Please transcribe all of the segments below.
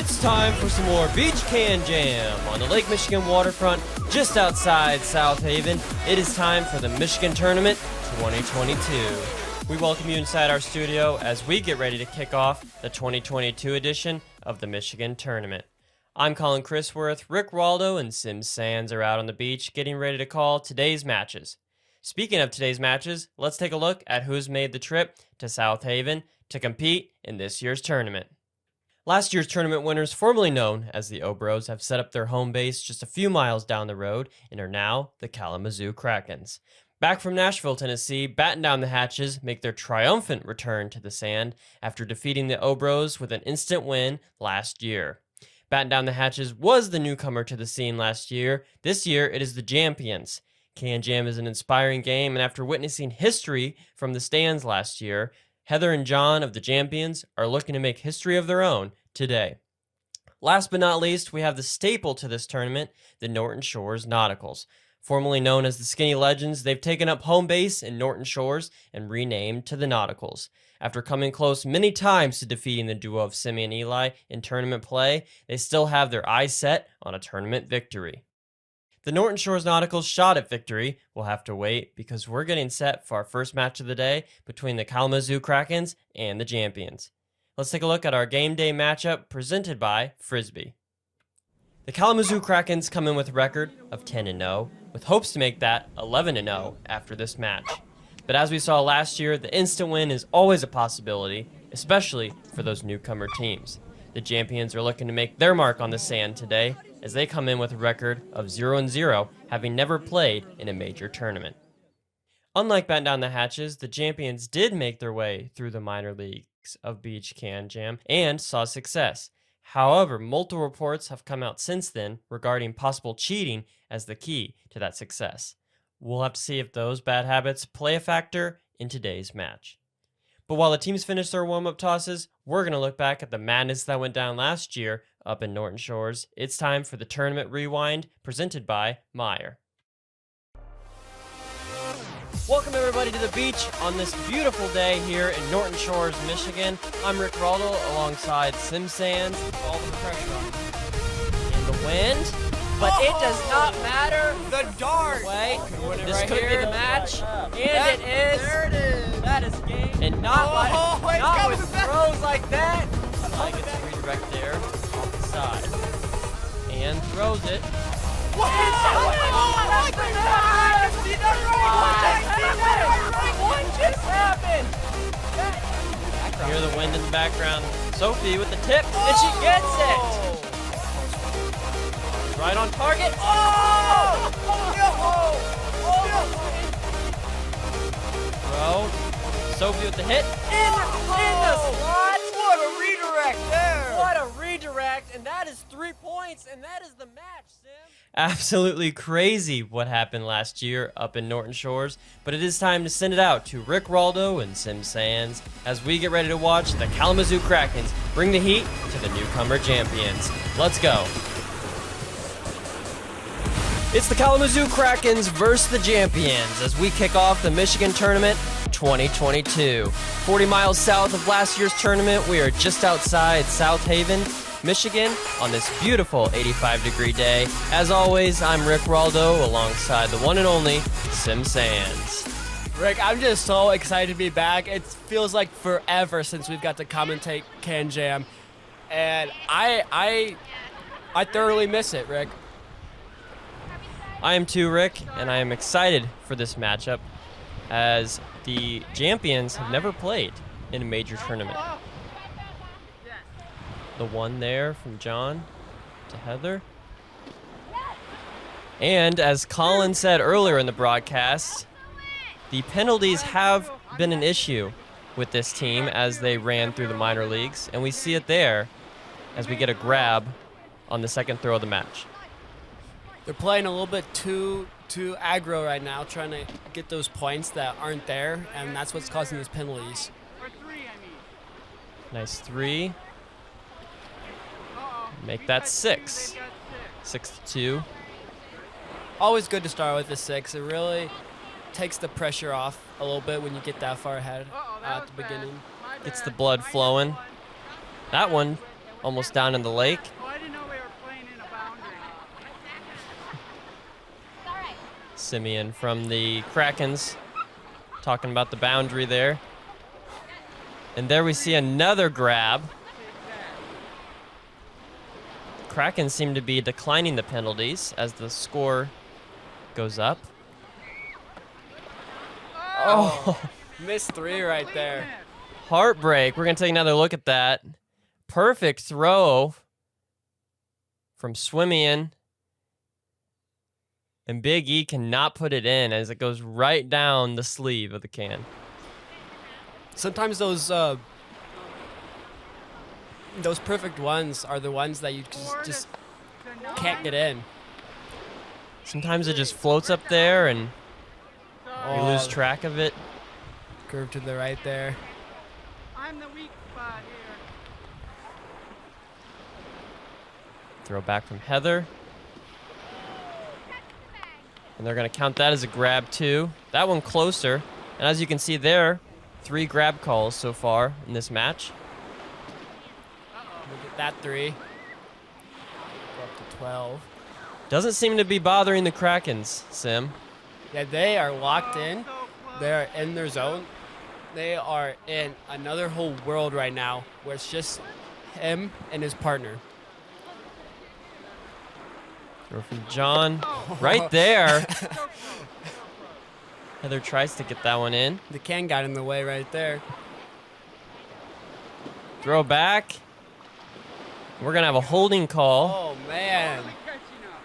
It's time for some more Beach KanJam on the Lake Michigan waterfront just outside South Haven. It is time for the Michigan Tournament 2022. We welcome you inside our studio as we get ready to kick off the 2022 edition of the Michigan Tournament. I'm Colin Chrisworth. Rick Raldo and Sim Santz are out on the beach getting ready to call today's matches. Speaking of today's matches, let's take a look at who's made the trip to South Haven to compete in this year's tournament. Last year's tournament winners, formerly known as the Obros, have set up their home base just a few miles down the road and are now the Kalamazoo Krakens. Back from Nashville, Tennessee, Batten Down The Hatches make their triumphant return to the sand after defeating the Obros with an instant win last year. Batten Down The Hatches was the newcomer to the scene last year. This year, it is the Jampions. KanJam is an inspiring game, and after witnessing history from the stands last year, Heather and John of the Jampions are looking to make history of their own today. Last but not least, we have the staple to this tournament, the Norton Shores Nauticals. Formerly known as the Skinny Legends, they've taken up home base in Norton Shores and renamed to the Nauticals. After coming close many times to defeating the duo of Simi and Eli in tournament play, they still have their eyes set on a tournament victory. The Norton Shores Nauticals shot at victory will have to wait because we're getting set for our first match of the day between the Kalamazoo Krakens and the Jampions. Let's take a look at our game day matchup presented by Frisbee. The Kalamazoo Krakens come in with a record of 10-0 with hopes to make that 11-0 after this match. But as we saw last year, the instant win is always a possibility, especially for those newcomer teams. The Jampions are looking to make their mark on the sand today as they come in with a record of 0-0, having never played in a major tournament. Unlike Batten Down The Hatches, the Jampions did make their way through the minor leagues of Beach KanJam and saw success. However, multiple reports have come out since then regarding possible cheating as the key to that success. We'll have to see if those bad habits play a factor in today's match. But while the teams finish their warm-up tosses, we're going to look back at the madness that went down last year up in Norton Shores. It's time for the Tournament Rewind, presented by Meyer. Welcome everybody to the beach on this beautiful day here in Norton Shores, Michigan. I'm Rick Raldo alongside Sim Santz. All the pressure on in the wind, but it does not matter. The dart. Wait, this right could here. be the match, and it is. There it is. That is game, and not with throws like that. I like it to redirect there off the side, and throws it. What just happened? Hear the wind in the background. Sophie with the tip, and she gets it. Right on target. Throw. Sophie with the hit. In the slot. What a redirect there. What a redirect, and that is 3 points, and that is the match, Sim. Absolutely crazy what happened last year up in Norton Shores, but it is time to send it out to Rick Raldo and Sim Santz as we get ready to watch the Kalamazoo Krakens bring the heat to the newcomer Jampions. Let's go. It's the Kalamazoo Krakens versus the Jampions as we kick off the Michigan Tournament 2022. 40 miles south of last year's tournament, we are just outside South Haven, Michigan on this beautiful 85-degree day. As always, I'm Rick Raldo alongside the one and only Sim Santz. Rick, I'm just so excited to be back. It feels like forever since we've got to commentate KanJam, and I thoroughly miss it, Rick. I am too, Rick, and I am excited for this matchup as the Jampions have never played in a major tournament. The one there from John to Heather. And as Colin said earlier in the broadcast, the penalties have been an issue with this team as they ran through the minor leagues, and we see it there as we get a grab on the second throw of the match. They're playing a little bit too aggro right now, trying to get those points that aren't there, and that's what's causing these penalties. Nice three. Make that 6. 6-2. Always good to start with the 6. It really takes the pressure off a little bit when you get that far ahead at the beginning. Gets the blood flowing. That one almost down in the lake. Oh, I didn't know we were playing in a boundary. Simeon from the Krakens talking about the boundary there. And there we see another grab. Krakens seem to be declining the penalties as the score goes up. Oh, Missed 3 right there. heartbreak. We're going to take another look at that. Perfect throw from Swimian. And Big E cannot put it in as it goes right down the sleeve of the can. Sometimes those perfect ones are the ones that you just can't get in. Sometimes it just floats up there and you Oh, lose track of it. Curve to the right there. I'm the weak spot here. Throw back from Heather. And they're going to count that as a grab too. That one closer. And as you can see there, 3 grab calls so far in this match. Look at that 3. Go up to 12. Doesn't seem to be bothering the Krakens, Sim. Yeah, they are locked in. So close. They're in their zone. They are in another whole world right now where it's just him and his partner. Throw from John. Right there. Heather tries to get that one in. The can got in the way right there. Throw back. We're going to have a holding call. Oh, man. Catching up.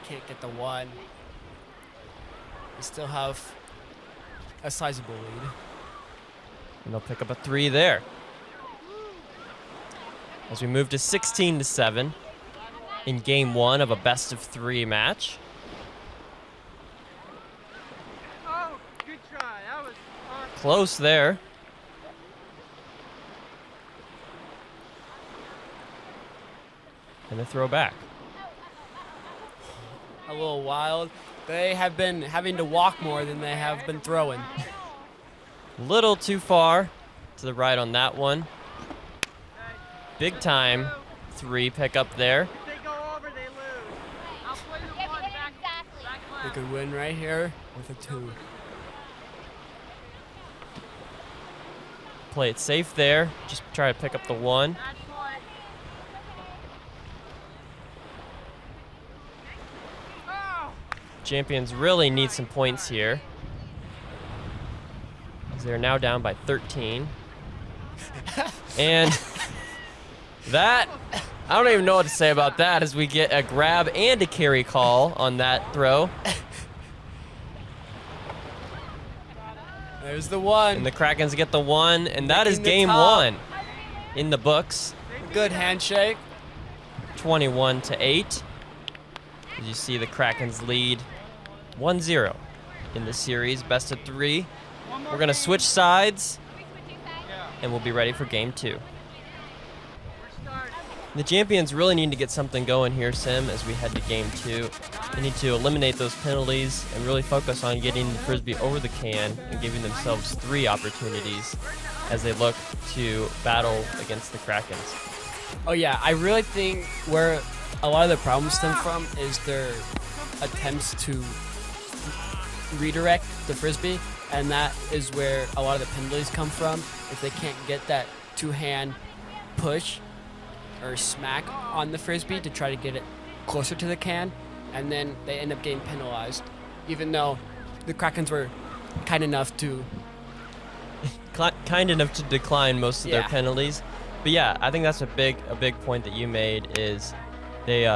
Can't get the 1. We still have a sizable lead. And they'll pick up a 3 there. As we move to 16-7 in game 1 of a best-of-3 match. Oh, good try. That was awesome. Close there. And a throw back. A little wild. They have been having to walk more than they have been throwing. Little too far to the right on that one. Big time 3 pickup there. If they go over, they lose. I'll play the one back They left. could win right here with a 2. Play it safe there. Just try to pick up the 1. That's one. Oh, Jampions really need some points here, as they're now down by 13. And that, I don't even know what to say about that, as we get a grab and a carry call on that throw. There's the 1. And the Krakens get the 1, and that is Making the game top. 1 in the books. Good handshake. 21-8. As you see the Krakens lead 1-0 in the series, best of 3. We're going to switch sides, and we'll be ready for game 2. we're starting. The Jampions really need to get something going here, Sim, as we head to game 2. They need to eliminate those penalties and really focus on getting the Frisbee over the can and giving themselves 3 opportunities as they look to battle against the Krakens. Oh, yeah. I really think where a lot of the problems stem from is their attempts to redirect the Frisbee, and that is where a lot of the penalties come from. If they can't get that 2-hand push or smack on the Frisbee to try to get it closer to the can, and then they end up getting penalized, even though the Krakens were kind enough to Kind enough to decline most of their Yeah. penalties. But yeah, I think that's a big point that you made, is they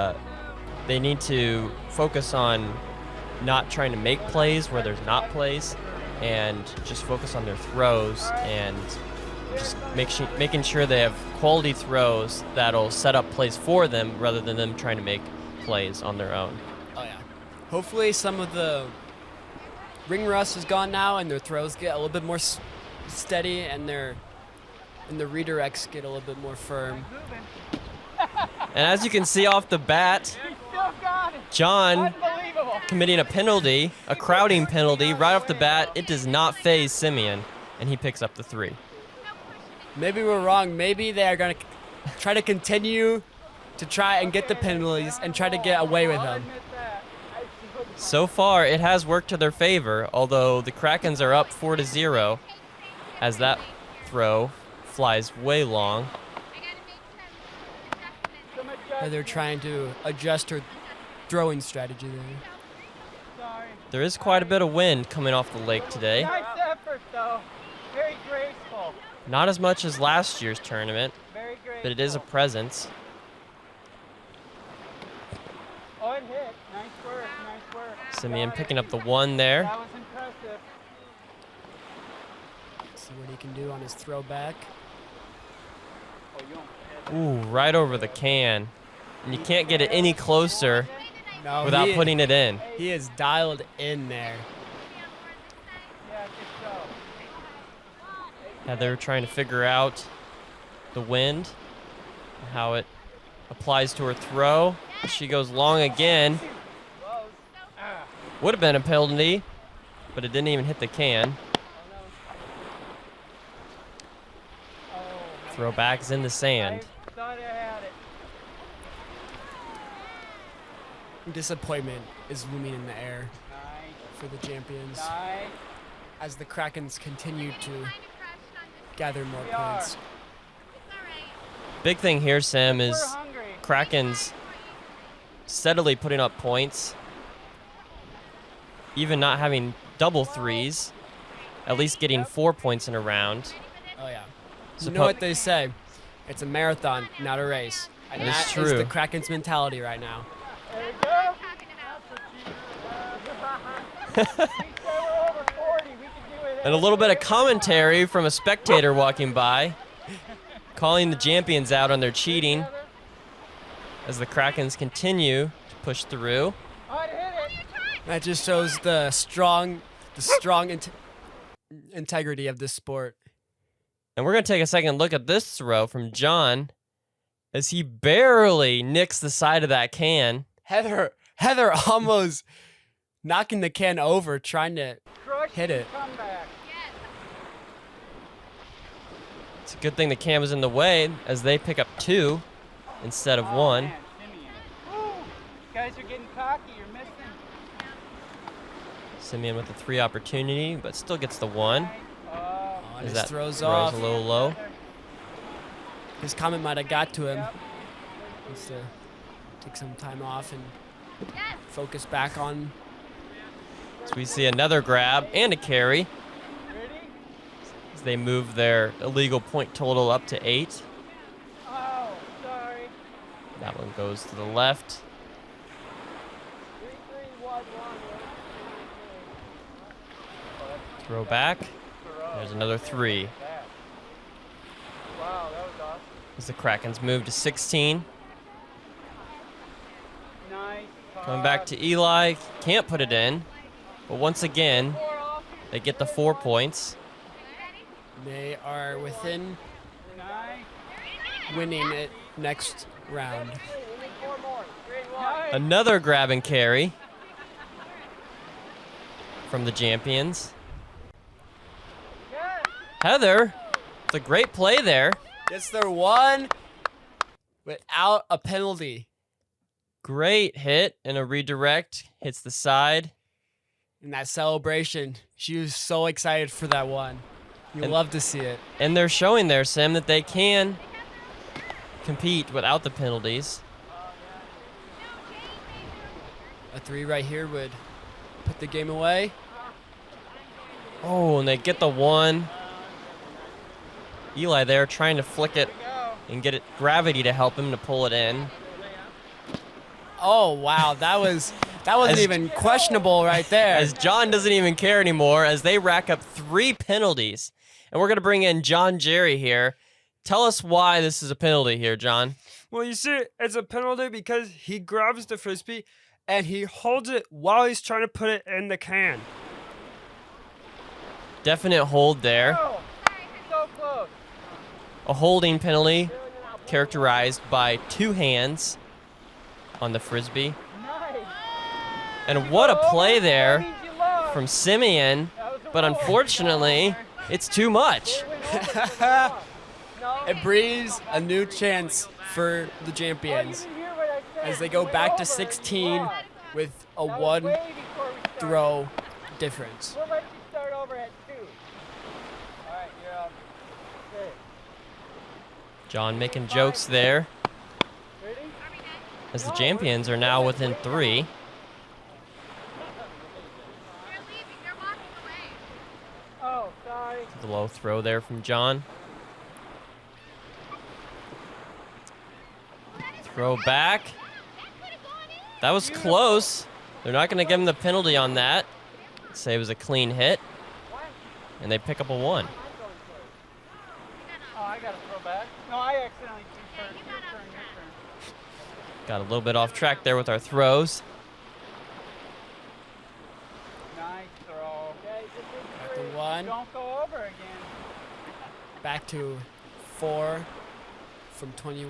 need to focus on not trying to make plays where there's not plays, and just focus on their throws and just making sure they have quality throws that'll set up plays for them rather than them trying to make plays on their own. Oh, yeah. Hopefully some of the ring rust is gone now and their throws get a little bit more steady, and the redirects get a little bit more firm. And as you can see off the bat, You still got it. John Unbelievable. committing a penalty, a crowding penalty right off the bat. It does not faze Simeon, and he picks up the 3. Maybe we're wrong. Maybe they are going to try to continue to try and get the penalties and try to get away with them. So far, it has worked to their favor, although the Krakens are up 4-0 as that throw flies way long. They're trying to adjust her throwing strategy there. There is quite a bit of wind coming off the lake today. Nice effort, though. Very graceful. Not as much as last year's tournament, Very graceful. but it is a presence. Oh, it hit. Nice work. Nice work. Simeon picking up the 1 there. That was impressive. See what he can do on his throwback. Ooh, right over the can. And you can't get it any closer No, without putting it in. He is dialed in there. Yeah, good show. Heather trying to figure out the wind, how it applies to her throw. She goes long again. Would have been a penalty, but it didn't even hit the can. Throwback is in the sand. I thought I had it. Disappointment is looming in the air Nice. for the Jampions Nice. as the Krakens continue to gather more We are. points. Big thing here, Sim, We're is hungry. Krakens steadily putting up points, even not having double 3s, at least getting 4 points in a round. Oh, yeah. So You know what they say? It's a marathon, not a race. And That is that true. is the Krakens mentality right now. There we go. We said we're over 40. We can do it. And a little bit of commentary from a spectator walking by, calling the Jampions out on their cheating as the Krakens continue to push through. Oh, it hit it. That just shows the strong integrity of this sport. And we're going to take a second look at this throw from John as he barely nicks the side of that can. Heather almost knocking the can over, trying to Crush hit the it. comeback. It's a good thing the can was in the way as they pick up 2 instead of 1. Man, Simeon. Woo. Guys are getting cocky. You're missing. Simeon with the 3 opportunity, but still gets the 1. Oh, and As his that throws throws off. a little low. His comment might have got to him. Needs to take some time off and focus back on. So we see another grab and a carry Ready? as they move their illegal point total up to 8. Oh, sorry. That one goes to the left. 3-3 wide one. Throw back. There's another 3. Wow, that was awesome. As the Krakens move to 16. Nice. Coming back to Eli. Can't put it in. But once again, they get the 4 points. They are within Nice. winning it next round. Nice. Another grab and carry from the Jampions. Yes. Heather, it's a great play there. Gets their 1 without a penalty. Great hit and a redirect. Hits the side. In that celebration, she was so excited for that 1. You And- love to see it. And they're showing there, Sim, that they can compete without the penalties. A 3 right here would put the game away. Oh, and they get the 1. Eli there trying to flick it and get it gravity to help him to pull it in. Oh wow, that wasn't As- even questionable right there. As John doesn't even care anymore as they rack up 3 penalties. And we're going to bring in John Jerry here. Tell us why this is a penalty here, John. Well, you see, it's a penalty because he grabs the frisbee and he holds it while he's trying to put it in the can. Definite hold there. Oh, so close. A holding penalty characterized by 2 hands on the frisbee. Nice. And what a play there from Simeon, but unfortunately, it's too much. It breathes a new chance for the Jampions as they go back to 16 with a 1 throw difference. We'll let you start over at 2. All right, you're up. Okay. John making jokes there Ready? as the Jampions are now within 3. Oh, sorry. The low throw there from John. Throw back. That was close. They're not going to give him the penalty on that. Say it was a clean hit. And they pick up a 1. Oh, I got to throw back. No, I accidentally turned. Your turn. Got a little bit off track there with our throws. Nice throw. Back to 1. Don't go over again. Back to 4 from 21.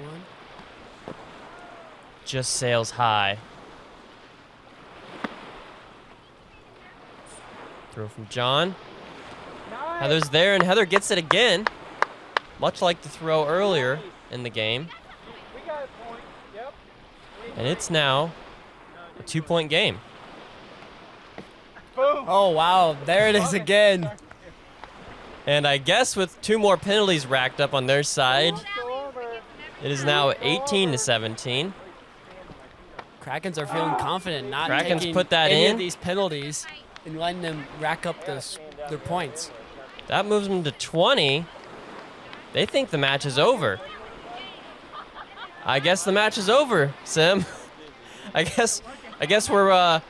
Just sails high. Throw from John. Nice. Heather's there, and Heather gets it again. Much like the throw earlier in the game. We got a point. Yep. And it's now a 2-point game. Boom. Oh, wow. There it is again. And I guess with 2 more penalties racked up on their side, Go over. it is now 18-17. Krakens are feeling confident, not Krakens taking put that any in. of these penalties and letting them rack up their points. That moves them to 20. They think the match is over. I guess the match is over, Sim. I guess we're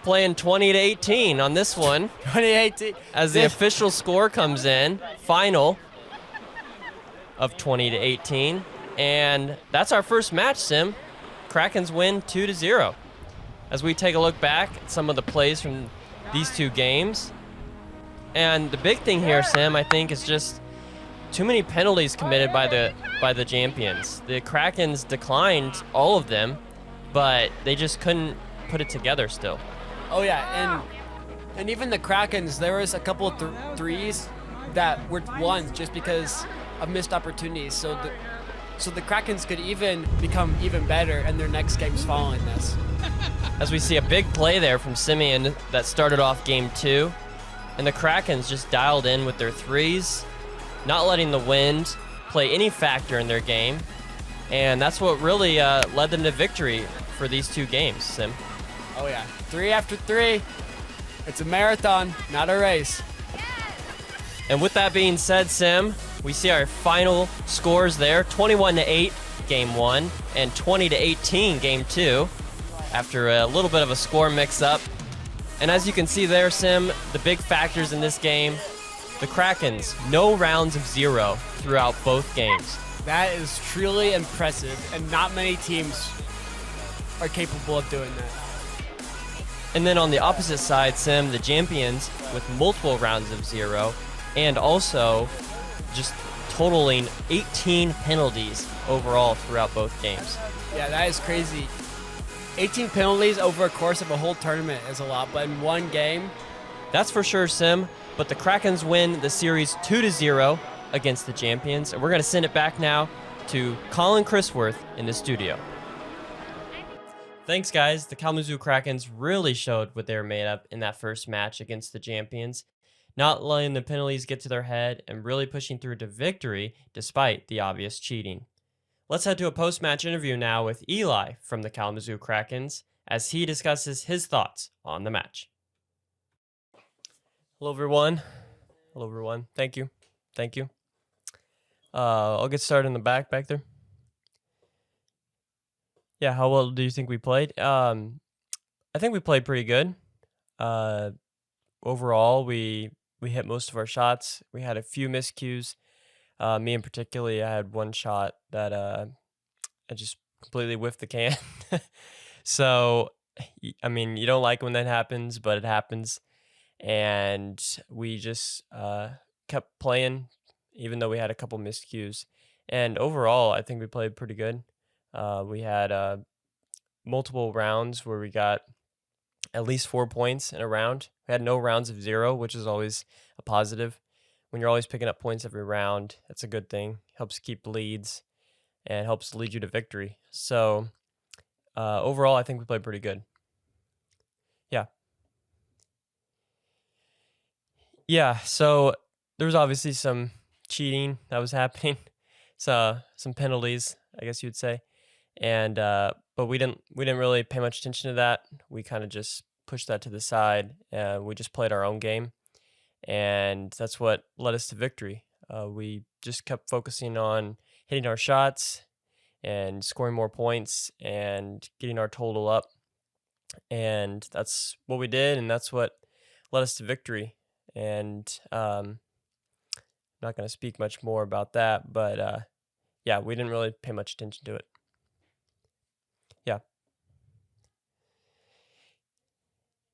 playing 20-18 on this one 2018. as the official score comes in. Final of 20-18, and that's our first match, Sim. Krakens win 2-0. As we take a look back at some of the plays from these 2 games. And the big thing here, Sim, I think, is just too many penalties committed by the Jampions. The Krakens declined all of them, but they just couldn't put it together still. Oh yeah, and even the Krakens, there was a couple of threes that were ones just because of missed opportunities. So the Krakens could even become even better in their next games following this. As we see a big play there from Simeon that started off game 2. And the Krakens just dialed in with their threes, not letting the wind play any factor in their game. And that's what really led them to victory for these 2 games, Sim. Oh yeah, 3 after 3. It's a marathon, not a race. And with that being said, Sim, we see our final scores there, 21-8 game 1 and 20-18 game 2 after a little bit of a score mix-up. And as you can see there, Sim, the big factors in this game, the Krakens, no rounds of 0 throughout both games. That is truly impressive, and not many teams are capable of doing that. And then on the opposite side, Sim, the Jampions with multiple rounds of 0 and also just totaling 18 penalties overall throughout both games. Yeah, that is crazy. 18 penalties over a course of a whole tournament is a lot, but in one game, That's for sure, Sim. But the Krakens win the series 2-0 against the Jampions. And we're going to send it back now to Colin Chrisworth in the studio. Thanks, guys. The Kalamazoo Krakens really showed what they were made of in that first match against the Jampions, not letting the penalties get to their head and really pushing through to victory despite the obvious cheating. Let's head to a post-match interview now with Eli from the Kalamazoo Krakens as he discusses his thoughts on the match. Hello, everyone. Hello, everyone. Thank you. Thank you. I'll get started in the back there. Yeah, how well do you think we played? I think we played pretty good. Overall, we hit most of our shots. We had a few miscues. Me in particularly, I had one shot that I just completely whiffed the can. So, I mean, you don't like when that happens, but it happens. And we just kept playing, even though we had a couple miscues. And overall, I think we played pretty good. We had multiple rounds where we got at least 4 points in a round. We had no rounds of 0, which is always a positive. When you're always picking up points every round, that's a good thing. Helps keep leads and helps lead you to victory. So overall, I think we played pretty good. Yeah, so there was obviously some cheating that was happening, so some penalties, I guess you'd say, and but we didn't really pay much attention to that. We kind of just pushed that to the side. We just played our own game, and that's what led us to victory. We just kept focusing on hitting our shots and scoring more points and getting our total up, and that's what we did, and that's what led us to victory. And I'm not going to speak much more about that, but yeah, we didn't really pay much attention to it.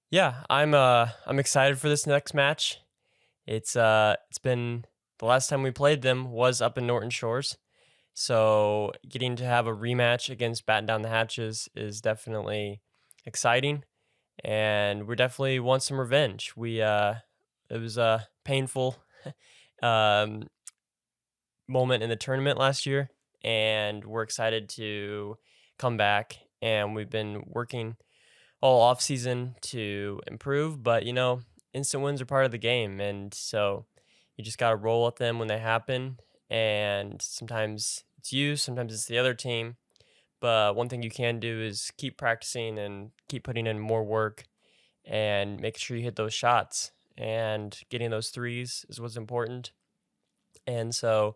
Yeah, I'm excited for this next match. It's been the last time we played them was up in Norton Shores, so getting to have a rematch against Batten Down The Hatches is definitely exciting, and we definitely want some revenge. It was a painful moment in the tournament last year, and we're excited to come back. And we've been working all off season to improve, but instant wins are part of the game, and so you just got to roll with them when they happen. And sometimes it's you, sometimes it's the other team. But one thing you can do is keep practicing and keep putting in more work and making sure you hit those shots. And getting those threes is what's important. And so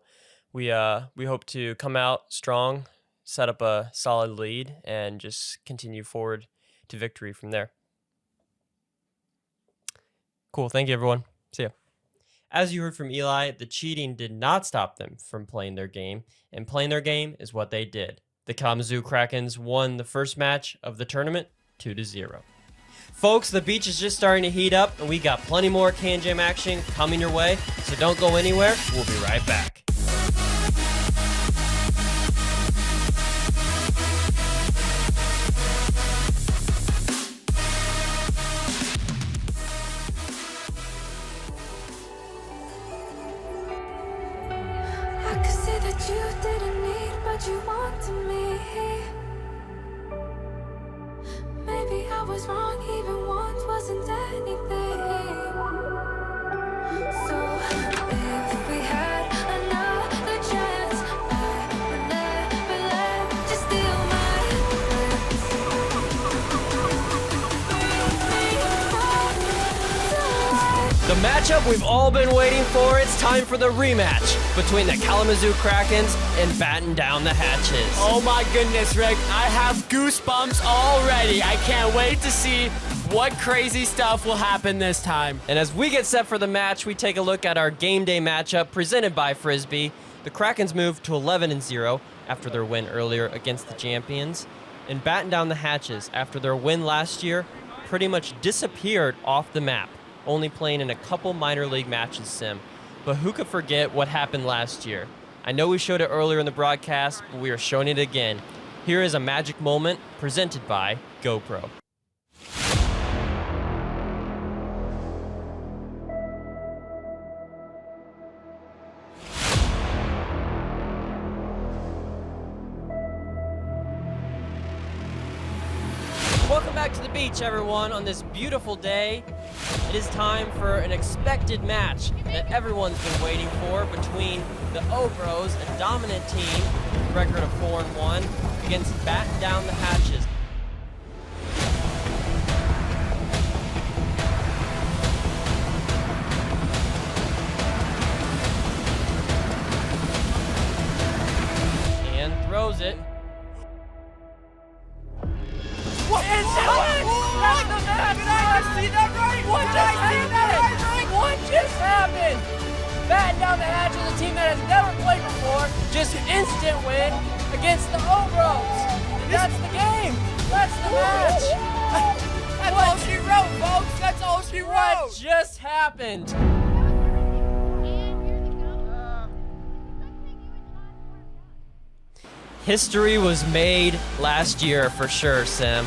we hope to come out strong, set up a solid lead, and just continue forward to victory from there. Cool. Thank you, everyone. See ya. As you heard from Eli, the cheating did not stop them from playing their game, and playing their game is what they did. The Kalamazoo Krakens won the first match of the tournament 2-0. Folks, the beach is just starting to heat up, and we got plenty more KanJam action coming your way, so don't go anywhere. We'll be right back. I could say that you didn't need, but you wanted me. Maybe I was wrong, even once wasn't anything. So if we had another chance, I would never let you steal my breath. The matchup we've all been waiting for, it's time for the rematch between the Kalamazoo Krakens and Batten Down The Hatches. Oh my goodness, Rick. I have goosebumps already. I can't wait to see what crazy stuff will happen this time. And as we get set for the match, we take a look at our game day matchup presented by Frisbee. The Krakens moved to 11-0 after their win earlier against the Jampions. And Batten Down The Hatches, after their win last year, pretty much disappeared off the map, only playing in a couple minor league matches, Sim. But who could forget what happened last year? I know we showed it earlier in the broadcast, but we are showing it again. Here is a magic moment presented by GoPro. Welcome back to the beach, everyone, on this beautiful day. It is time for an expected match that everyone's been waiting for between the O-Bros, a dominant team, record of 4-1, against Batten Down The Hatches. And throws it. What is that? What the heck? Did I just see that right? What just happened? What just happened? Batten Down The Hatches, a team that has never played before, just instant win against the O-Bros. That's the game. That's the match. That's all she wrote, folks. That's all she wrote. What just happened? History was made last year for sure, Sim.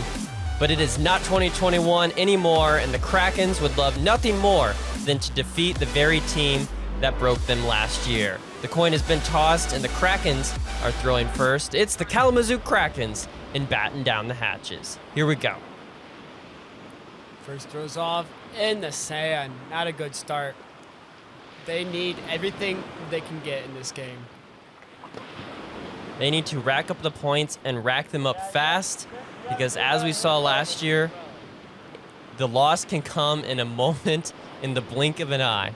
but it is not 2021 anymore, and the Krakens would love nothing more than to defeat the very team that broke them last year. The coin has been tossed, and the Krakens are throwing first. It's the Kalamazoo Krakens in Batten Down the Hatches. Here we go. First throws off in the sand. Not a good start. They need everything they can get in this game. They need to rack up the points and rack them up fast, because as we saw last year, the loss can come in a moment, in the blink of an eye.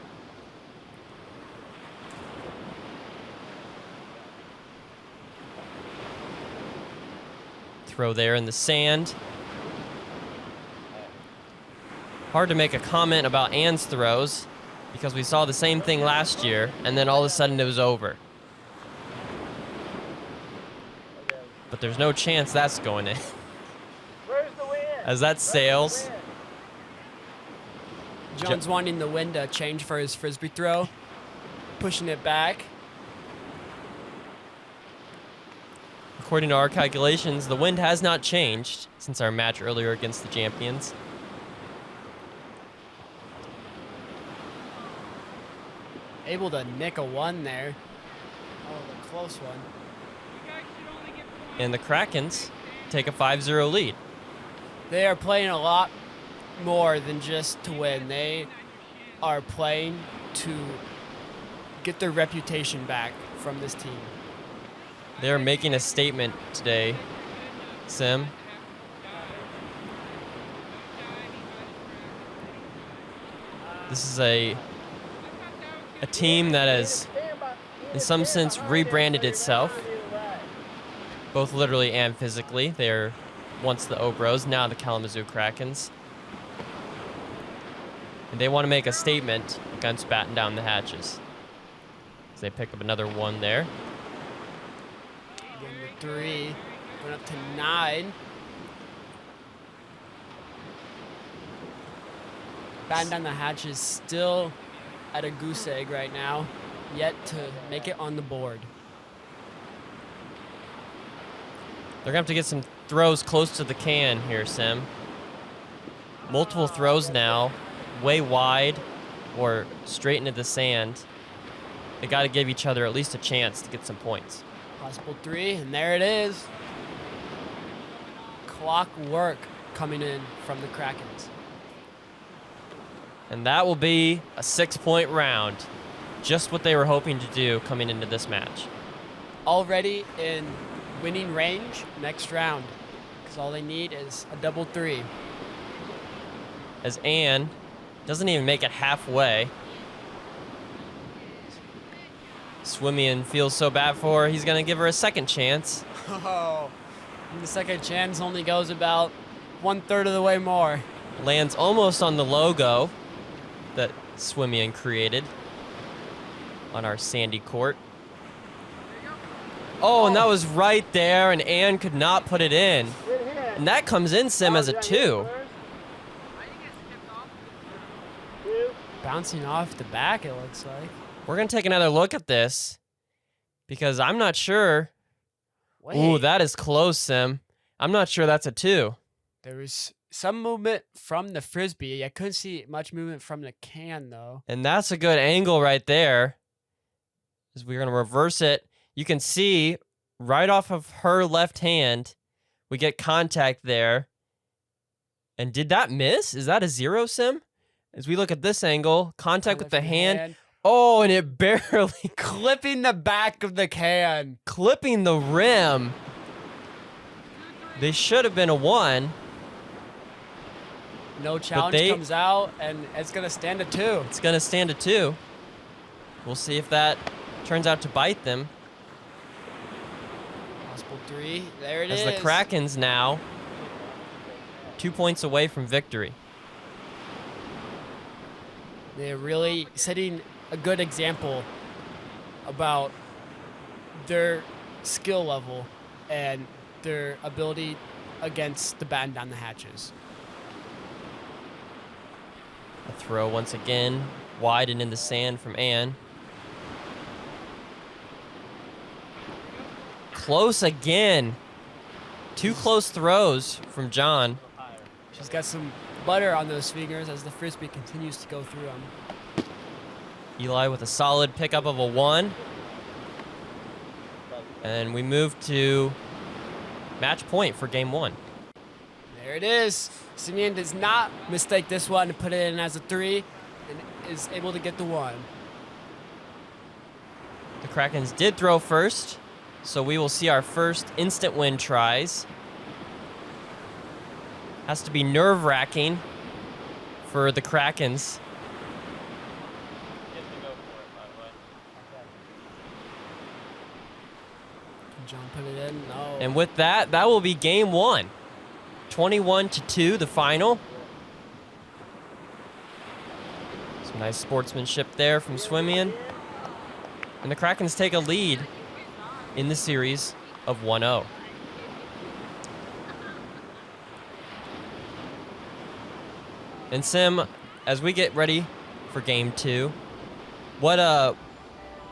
Throw there in the sand. Hard to make a comment about Ann's throws, because we saw the same thing last year, and then all of a sudden it was over. But there's no chance that's going in. As that sails. John's wanting the wind to change for his frisbee throw. Pushing it back. According to our calculations, the wind has not changed since our match earlier against the Jampions. Able to nick a 1 there. Oh, a close one. And the Krakens take a 5-0 lead. They are playing a lot more than just to win. They are playing to get their reputation back from this team. They're making a statement today, Sim. This is a team that has, in some sense, rebranded itself, both literally and physically. They're once the Obros, now the Kalamazoo Krakens. And they want to make a statement against Batten Down the Hatches. As they pick up another 1 there. Again, the 3, going up to 9. Batten Down the Hatches still at a goose egg right now, yet to make it on the board. They're going to have to get some throws close to the can here, Sim. Multiple throws now, way wide or straight into the sand. They got to give each other at least a chance to get some points. Possible 3, and there it is. Clockwork coming in from the Krakens. And that will be a 6-point round. Just what they were hoping to do coming into this match. Already in winning range next round, because all they need is a double 3. As Ann doesn't even make it halfway. Swimmian feels so bad for her, he's going to give her a second chance. Oh, and the second chance only goes about 1/3 of the way more. Lands almost on the logo that Swimmian created on our sandy court. Oh, and that was right there, and Ann could not put it in. And that comes in, Sim, as a 2. Bouncing off the back, it looks like. We're going to take another look at this, because I'm not sure. Wait, Ooh, that is close, Sim. I'm not sure that's a 2. there was some movement from the frisbee. I couldn't see much movement from the can, though. And that's a good angle right there. As we're going to reverse it. You can see right off of her left hand, we get contact there. And did that miss? Is that a 0, Sim? As we look at this angle, contact with the hand. Oh, and it barely Clipping the back of the can. clipping the rim. They should have been a 1. No challenge they- comes out, and it's going to stand a 2. It's going to stand a 2. We'll see if that turns out to bite them. Possible 3. There it is. As the Krakens now 2 points away from victory. They're really setting a good example about their skill level and their ability against the Batten Down the Hatches. A throw once again, wide and in the sand from Ann. Close again. 2 close throws from John. She's got some butter on those fingers as the frisbee continues to go through them. Eli with a solid pickup of a 1. And we move to match point for game 1. There it is. Simeon does not mistake this one to put it in as a 3 and is able to get the 1. The Krakens did throw first, so we will see our first instant win tries. Has to be nerve-wracking for the Krakens. Can John put it in? No. And with that, that will be game 1. 21-2, the final. Some nice sportsmanship there from Swimian. And the Krakens take a lead in the series of 1-0. And Sim, as we get ready for game 2, what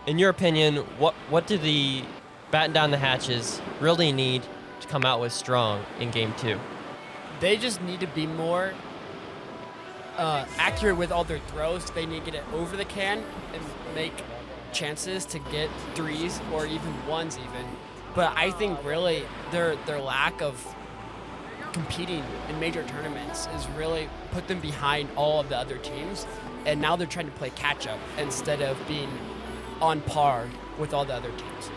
in your opinion, what do the Batten Down the Hatches really need to come out with strong in game 2? They just need to be more accurate with all their throws. They need to get it over the can and make chances to get 3s or even 1s even. But I think really their lack of competing in major tournaments is really put them behind all of the other teams, and now they're trying to play catch up instead of being on par with all the other teams.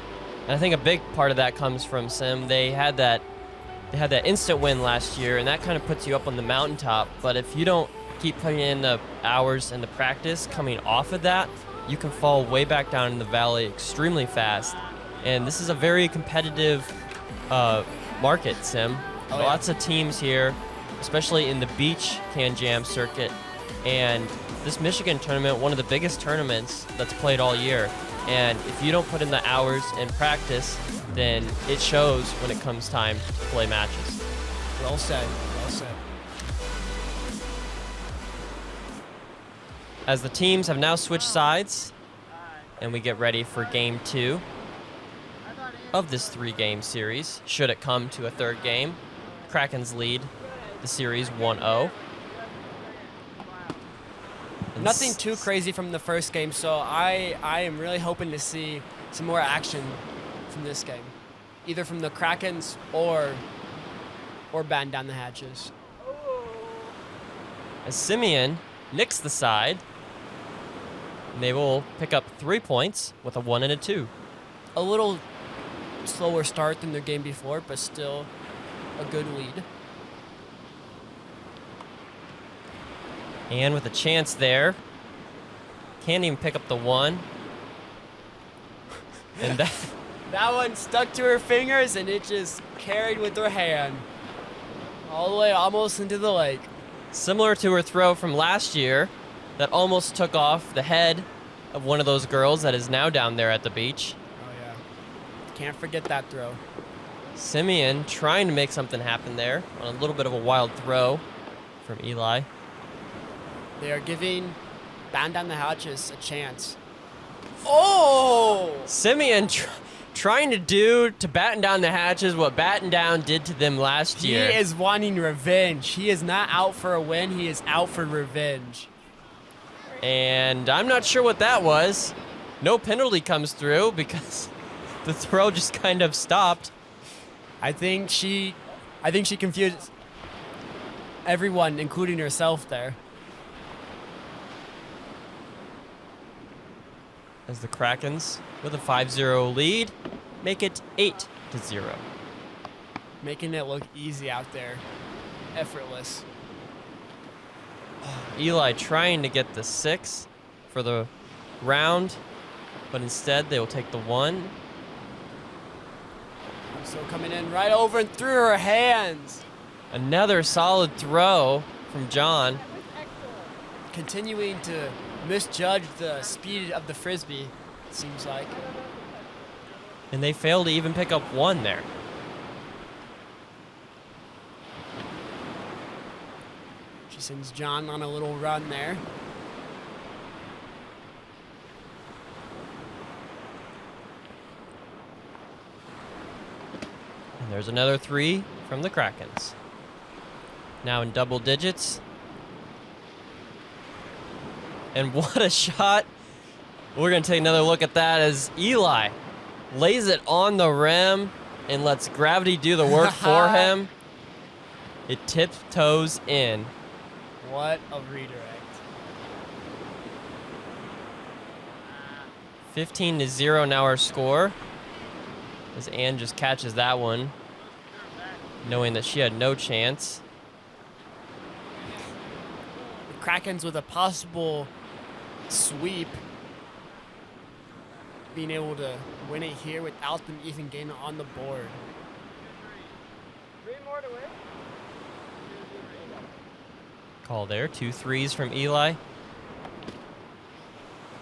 And I think a big part of that comes from Sim. They had that instant win last year, and that kind of puts you up on the mountaintop. But if you don't keep putting in the hours and the practice coming off of that, you can fall way back down in the valley extremely fast. And this is a very competitive market, Sim. Oh, yeah. Lots of teams here, especially in the beach KanJam circuit. And this Michigan tournament, one of the biggest tournaments that's played all year. And if you don't put in the hours and practice, then it shows when it comes time to play matches. Well said. Well said. As the teams have now switched sides, and we get ready for game 2 of this 3-game series, should it come to a third game. Krakens lead the series 1-0. Nothing too crazy from the first game, so I am really hoping to see some more action from this game, either from the Krakens or Batten Down the Hatches. As Simeon nicks the side, and they will pick up 3 points with a 1 and a 2. A little slower start than their game before, but still a good lead. And with a chance there, can't even pick up the 1. And That one stuck to her fingers, and it just carried with her hand all the way almost into the lake. similar to her throw from last year that almost took off the head of one of those girls that is now down there at the beach. Oh, yeah. Can't forget that throw. Simeon trying to make something happen there on a little bit of a wild throw from Eli. They are giving Batten Down the Hatches a chance. Oh! Simeon trying to do to Batten Down the Hatches what Batten Down did to them last year. He is wanting revenge. He is not out for a win. He is out for revenge. And I'm not sure what that was. No penalty comes through because the throw just kind of stopped. I think she confused everyone, including herself there. As the Krakens, with a 5-0 lead, make it 8-0. Making it look easy out there. Effortless. Eli trying to get the 6 for the round, but instead they will take the 1. So coming in right over and through her hands. Another solid throw from John. Continuing to misjudge the speed of the frisbee, it seems like. And they fail to even pick up 1 there. She sends John on a little run there. And there's another 3 from the Krakens. now in double digits. And what a shot. We're going to take another look at that as Eli lays it on the rim and lets gravity do the work for him. It tiptoes in. What a redirect. 15-0 now our score. As Ann just catches that one, knowing that she had no chance. The Krakens with a possible sweep, being able to win it here without them even getting on the board. 3 more to win. Call there, 2 threes from Eli.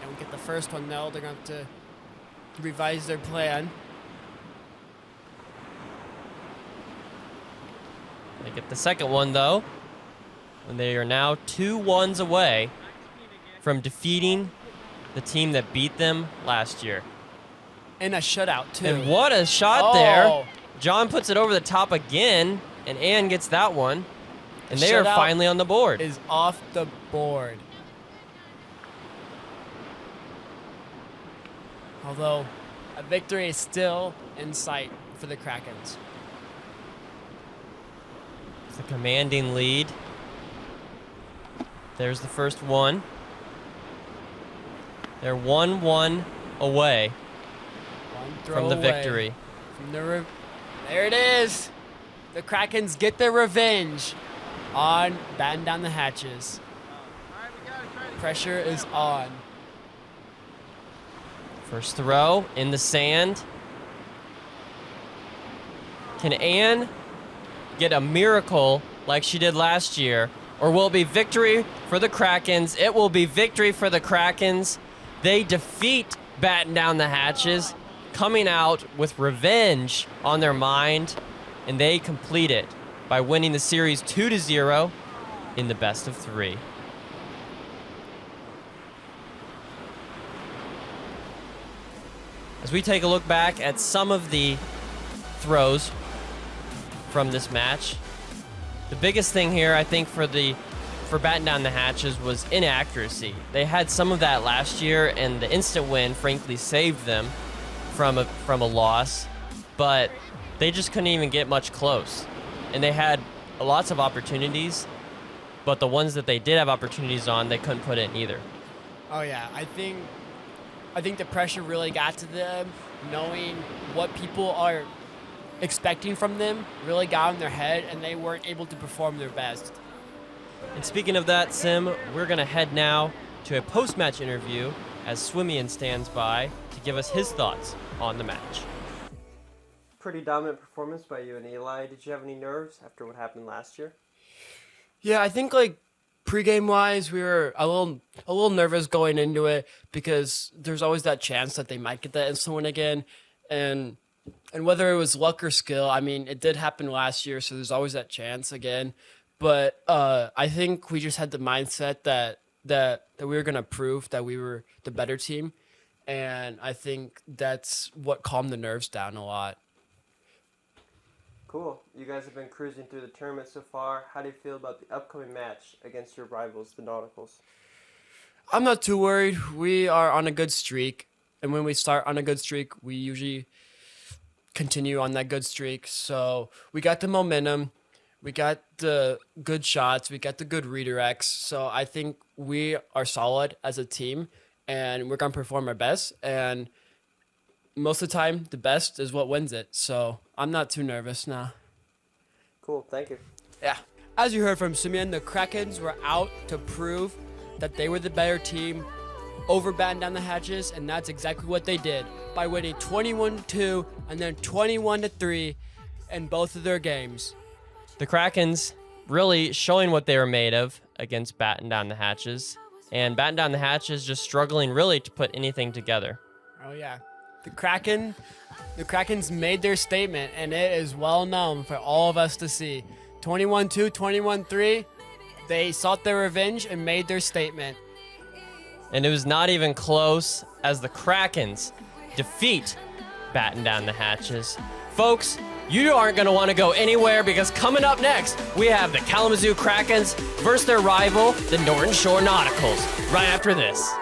And we get the first one though, they're going to have to revise their plan. They get the second one though, and they are now 2-1s away from defeating the team that beat them last year. And a shutout too. And what a shot there. John puts it over the top again, and Ann gets that one. And they are Shutout finally on the board. Is off the board. Although a victory is still in sight for the Krakens. It's a commanding lead. There's the first one. They're 1-1 away One throw from the away victory. from the there it is. The Krakens get their revenge on Batten Down the Hatches. Pressure is on. First throw in the sand. Can Ann get a miracle like she did last year? Or will it be victory for the Krakens? It will be victory for the Krakens. They defeat Batten Down the Hatches, coming out with revenge on their mind, and they complete it by winning the series 2-0 in the best of 3. As we take a look back at some of the throws from this match, the biggest thing here, I think, for Batten Down the Hatches was inaccuracy. They had some of that last year, and the instant win, frankly, saved them from a loss, but they just couldn't even get much close. And they had lots of opportunities, but the ones that they did have opportunities on, they couldn't put in either. Oh yeah, I think the pressure really got to them, knowing what people are expecting from them really got in their head, and they weren't able to perform their best. And speaking of that, Sim, we're going to head now to a post-match interview as Swimian stands by to give us his thoughts on the match. Pretty dominant performance by you and Eli. Did you have any nerves after what happened last year? Yeah, I think like pregame wise, we were a little nervous going into it because there's always that chance that they might get that instant win again, and whether it was luck or skill, I mean, it did happen last year, so there's always that chance again. But I think we just had the mindset that we were gonna prove that we were the better team, and I think that's what calmed the nerves down a lot. Cool. You guys have been cruising through the tournament so far. How do you feel about the upcoming match against your rivals, the Nauticals? I'm not too worried. We are on a good streak, and when we start on a good streak, we usually continue on that good streak. So we got the momentum, we got the good shots, we got the good redirects. So I think we are solid as a team, and we're gonna perform our best. And most of the time, the best is what wins it. So I'm not too nervous now. Cool. Thank you. Yeah. As you heard from Simeon, the Krakens were out to prove that they were the better team over Batten Down the Hatches, and that's exactly what they did by winning 21-2 and then 21-3 in both of their games. The Krakens really showing what they were made of against Batten Down the Hatches, and Batten Down the Hatches just struggling really to put anything together. Oh yeah. The Krakens made their statement, and it is well known for all of us to see. 21-2, 21-3, they sought their revenge and made their statement. And it was not even close as the Krakens defeat Batten Down the Hatches. Folks, You aren't going to want to go anywhere because coming up next, we have the Kalamazoo Krakens versus their rival, the Norton Shores Nauticals, right after this.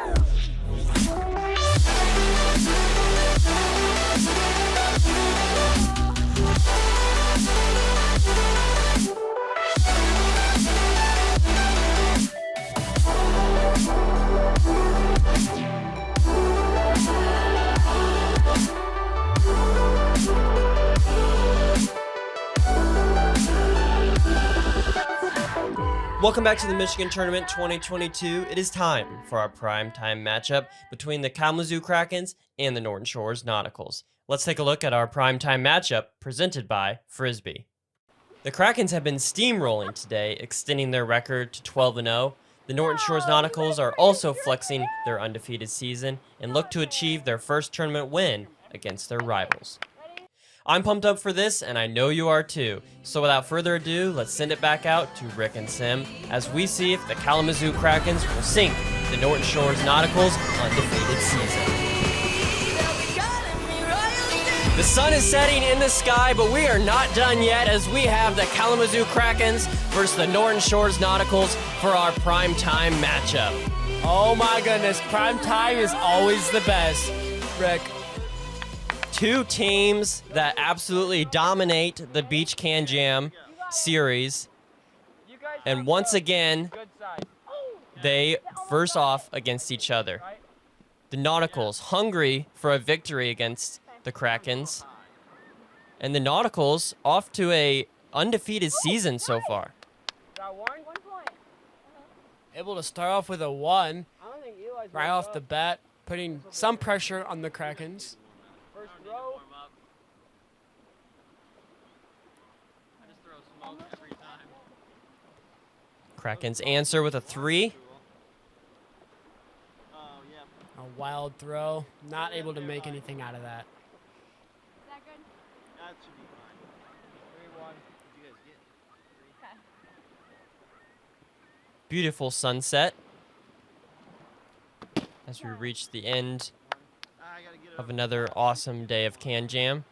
Welcome back to the Michigan Tournament 2022. It is time for our primetime matchup between the Kalamazoo Krakens and the Norton Shores Nauticals. Let's take a look at our primetime matchup presented by Frisbee. The Krakens have been steamrolling today, extending their record to 12-0. The Norton Shores Nauticals are also flexing their undefeated season and look to achieve their first tournament win against their rivals. I'm pumped up for this, and I know you are too. So without further ado, let's send it back out to Rick and Sim as we see if the Kalamazoo Krakens will sink the Norton Shores Nauticals' undefeated season. The sun is setting in the sky, but we are not done yet as we have the Kalamazoo Krakens versus the Norton Shores Nauticals for our primetime matchup. Oh my goodness, prime time is always the best. Rick. Two teams that absolutely dominate the Beach KanJam series. And once again, they verse off against each other. The Nauticals hungry for a victory against the Krakens. And the Nauticals off to a undefeated season so far. Able to start off with a 1 right off the bat, putting some pressure on the Krakens. Krakens answer with a 3. A wild throw, not able to make anything out of that. Beautiful sunset as we reach the end of another awesome day of KanJam.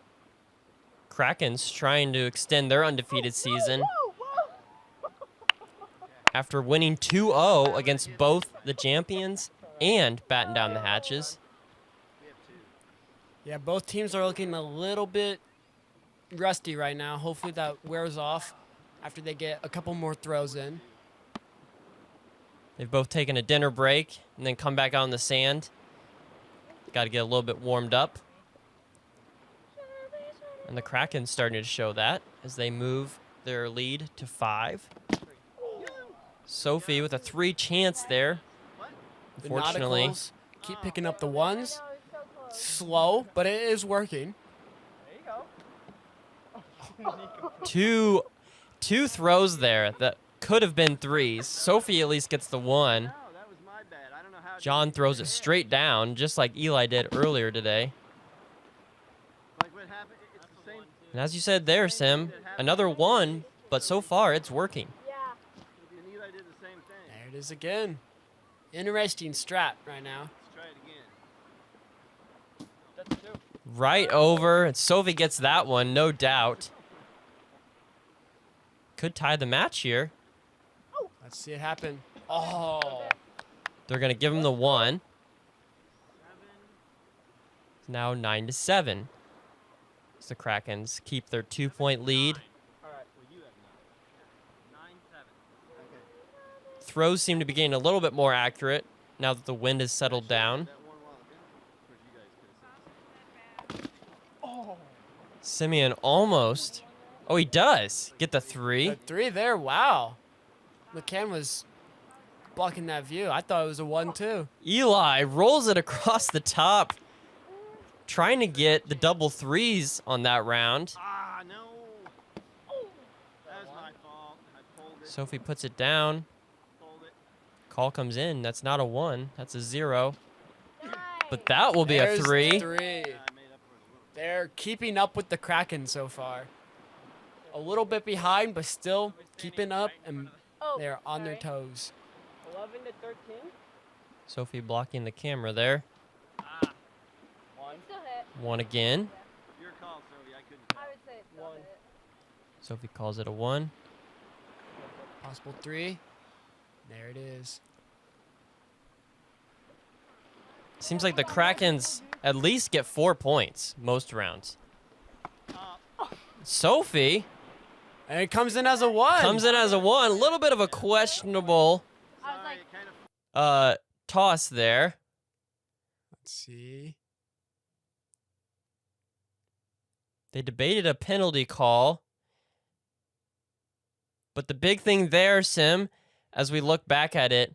Krakens trying to extend their undefeated season after winning 2-0 against both the Jampions and Batten Down The Hatches. Yeah, both teams are looking a little bit rusty right now. Hopefully that wears off after they get a couple more throws in. They've both taken a dinner break and then come back out on the sand. Got to get a little bit warmed up. And the Krakens starting to show that as they move their lead to 5. Sophie with a 3 chance there. Unfortunately, the Nauticals keep picking up the 1s. Slow, but it is working. two throws there that could have been 3s. Sophie at least gets the 1. John throws it straight down, just like Eli did earlier today. And as you said there, Sim, another 1, but so far it's working. There it is again. Interesting strat right now. Right over, and Sophie gets that one, no doubt. Could tie the match here. Let's see it happen. Oh. They're going to give him the 1. It's now 9-7. As the Krakens keep their 2-point lead. Throws seem to be getting a little bit more accurate now that the wind has settled down. Simeon almost. Oh, he does get the 3. The 3 there, wow. McCann was blocking that view. I thought it was a 1-2. Eli rolls it across the top, trying to get the double 3s on that round. No. That was my fault. I pulled it. Sophie puts it down. Call comes in. That's not a 1. That's a 0. But that will be There's a 3. 3. They're keeping up with the Kraken so far. A little bit behind, but still keeping up, and they're on their toes. 11-13. Sophie blocking the camera there. 1. Still hit. 1 again. Your call, Sylvia. I couldn't. I would say it's 1. Sophie calls it a 1. Possible 3. There it is. Seems like the Krakens at least get 4 points most rounds. Sophie And it comes in as a 1. comes in as a 1. A little bit of a questionable Sorry, it kind of toss there. Let's see. They debated a penalty call. But the big thing there, Sim, as we look back at it,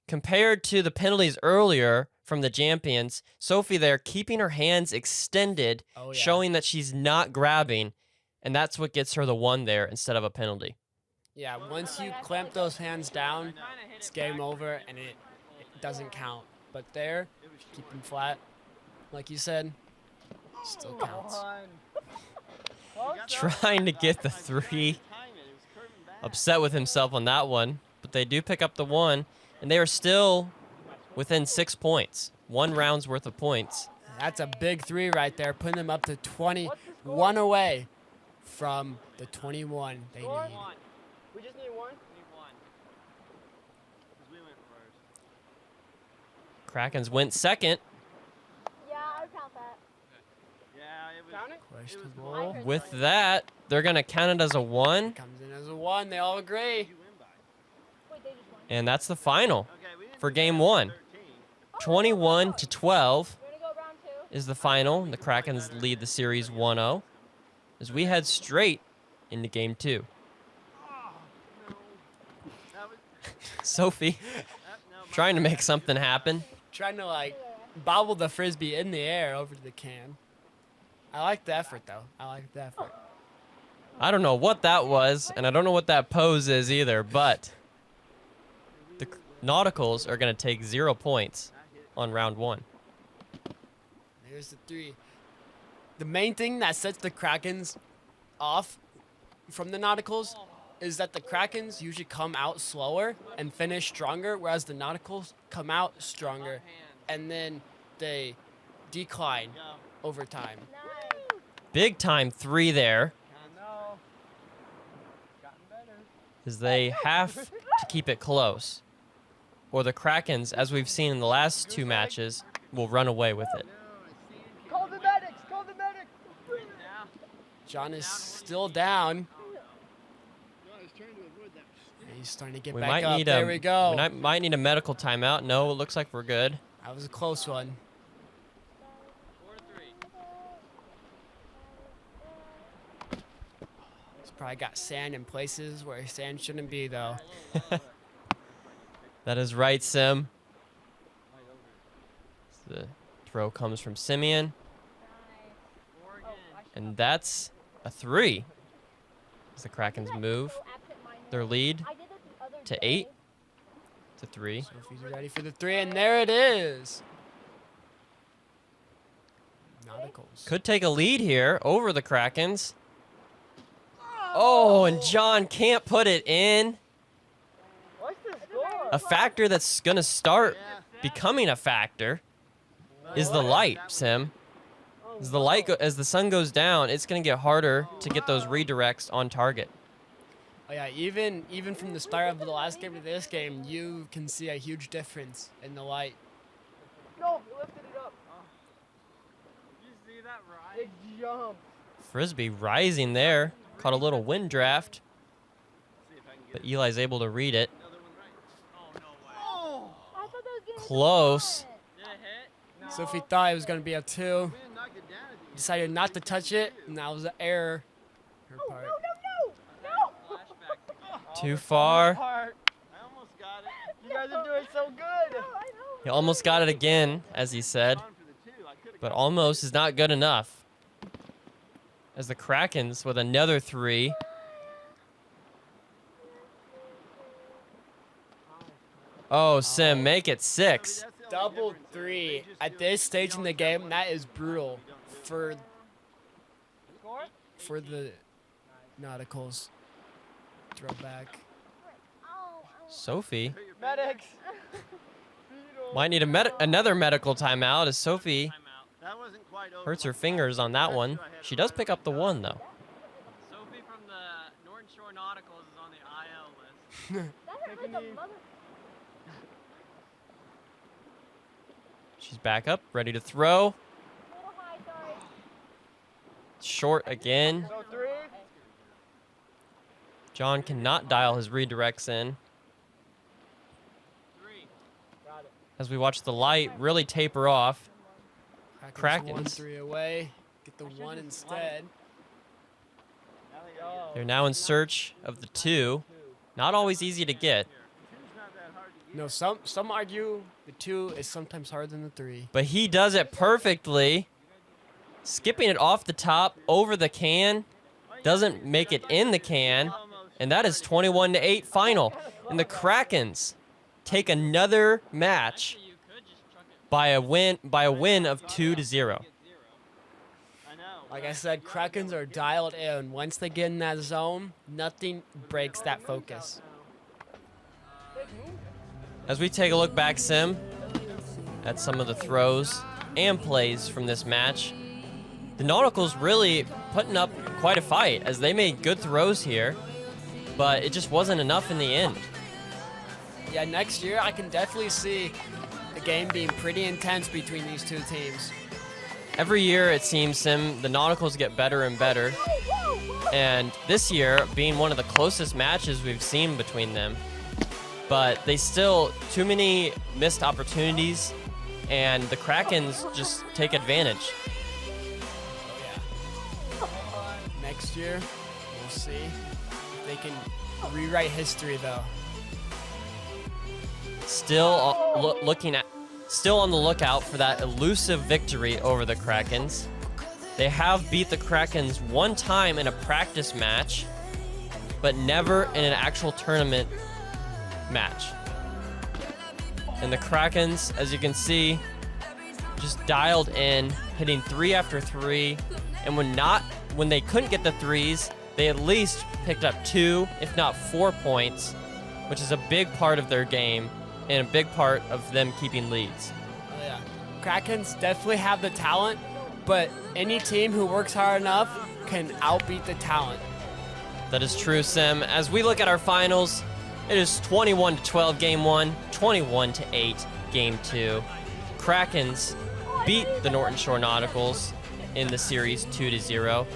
compared to the penalties earlier from the Jampions, Sophie there keeping her hands extended, Oh, yeah. showing that she's not grabbing, and that's what gets her the 1 there instead of a penalty. Yeah, once you clamp those hands down, it's game over and it doesn't count. But there, keep them flat, like you said, still counts. Trying to get the 3. Upset with himself on that one, but they do pick up the 1, and they are still within 6 points. 1 round's worth of points. That's a big 3 right there, putting them up to 21 away from the 21 they need. We just need 1. we went first. Krakens went second. Yeah, I would count that. Yeah, it was. Count it? Questionable. With that, they're going to count it as a 1, Comes in as a 1, they all agree. You win by. Wait, they just won. and that's the final Okay, we didn't for do game that. 1. 13. 21 to 12 We're gonna go round 2. is the final. The Krakens lead the series 1-0 as we head straight into game 2. That was, Sophie no, trying to make something happen. Trying to like bobble the frisbee in the air over the can. I like the effort though. I like the effort. I don't know what that was, and I don't know what that pose is either, but the Nauticals are going to take 0 points on round 1. There's the 3. The main thing that sets the Krakens off from the Nauticals is that the Krakens usually come out slower and finish stronger, whereas the Nauticals come out stronger and then they decline over time. Big time 3 there, I know. Gotten better. as they have to keep it close, or the Krakens, as we've seen in the last 2 matches, will run away with it. Call the medics! Call the medics! John is still down. I was trying to avoid that. And he's starting to get We back might up. need There we go. might need a medical timeout. No, it looks like we're good. That was a close one. He's probably got sand in places where sand shouldn't be, though. That is right, Sim. The throw comes from Simeon, and that's a 3. As the Krakens move their lead to 8 to 3. Sophie's ready for the 3, and there it is. Nauticals. Could take a lead here over the Krakens. Oh, and John can't put it in. What's the score? A factor that's going to start becoming a factor is the light, Sim. As the light as the sun goes down, it's going to get harder to get those redirects on target. Oh yeah, even from the start of the last game to this game, you can see a huge difference in the light. No, you lifted it up. You see that right? It jumped. Frisbee rising there. Caught a little wind draft, See if I can get but Eli's able to read it. another one right. Oh, no way. I thought that was getting Close. Did it hit? Sophie thought it was going to be a 2. We didn't knock it down at the end. Decided not to touch it, and that was an error. Her part. Too far. Part. I almost got it. You guys are doing so good. He almost got it again, as he said, On for the 2. I could've but got almost is not good enough. As the Krakens with another 3. Oh, Sim, make it 6. That's the only Double difference. 3. They just At do this it. stage in the game, that is brutal for Score? the Nauticals. Throw back. Sophie Medics. might need another medical timeout as Sophie That wasn't quite over. hurts her fingers on that one. She does pick up the 1, though. Sophie from the She's back up, ready to throw. Short again. So 3. John cannot dial his redirects in. As we watch the light really taper off. Krakens. 1-3 away. Get the 1 instead. They're now in search of the 2. Not always easy to get, No, some argue the 2 is sometimes harder than the 3. but he does it perfectly. Skipping it off the top over the can. Doesn't make it in the can. And that is 21-8 final. And the Krakens take another match by a win of 2-0. Like I said, Krakens are dialed in. Once they get in that zone, nothing breaks that focus. As we take a look back, Sim, at some of the throws and plays from this match, the Nauticals really putting up quite a fight as they made good throws here, but it just wasn't enough in the end. Yeah, next year I can definitely see the game being pretty intense between these two teams. Every year, it seems, Sim, the Nauticals get better and better. And this year, being one of the closest matches we've seen between them. But they still, too many missed opportunities, and the Krakens just take advantage. Next year, we'll see if they can rewrite history, though. Still still on the lookout for that elusive victory over the Krakens. They have beat the Krakens one time in a practice match, but never in an actual tournament match. And the Krakens, as you can see, just dialed in, hitting 3 after 3. And when they couldn't get the 3s, they at least picked up 2, if not 4 points, which is a big part of their game and a big part of them keeping leads. Oh, yeah. Krakens definitely have the talent, but any team who works hard enough can outbeat the talent. That is true, Sim. As we look at our finals, it is 21-12 game 1, 21-8 game 2. Krakens beat the Norton Shores Nauticals in the series 2-0,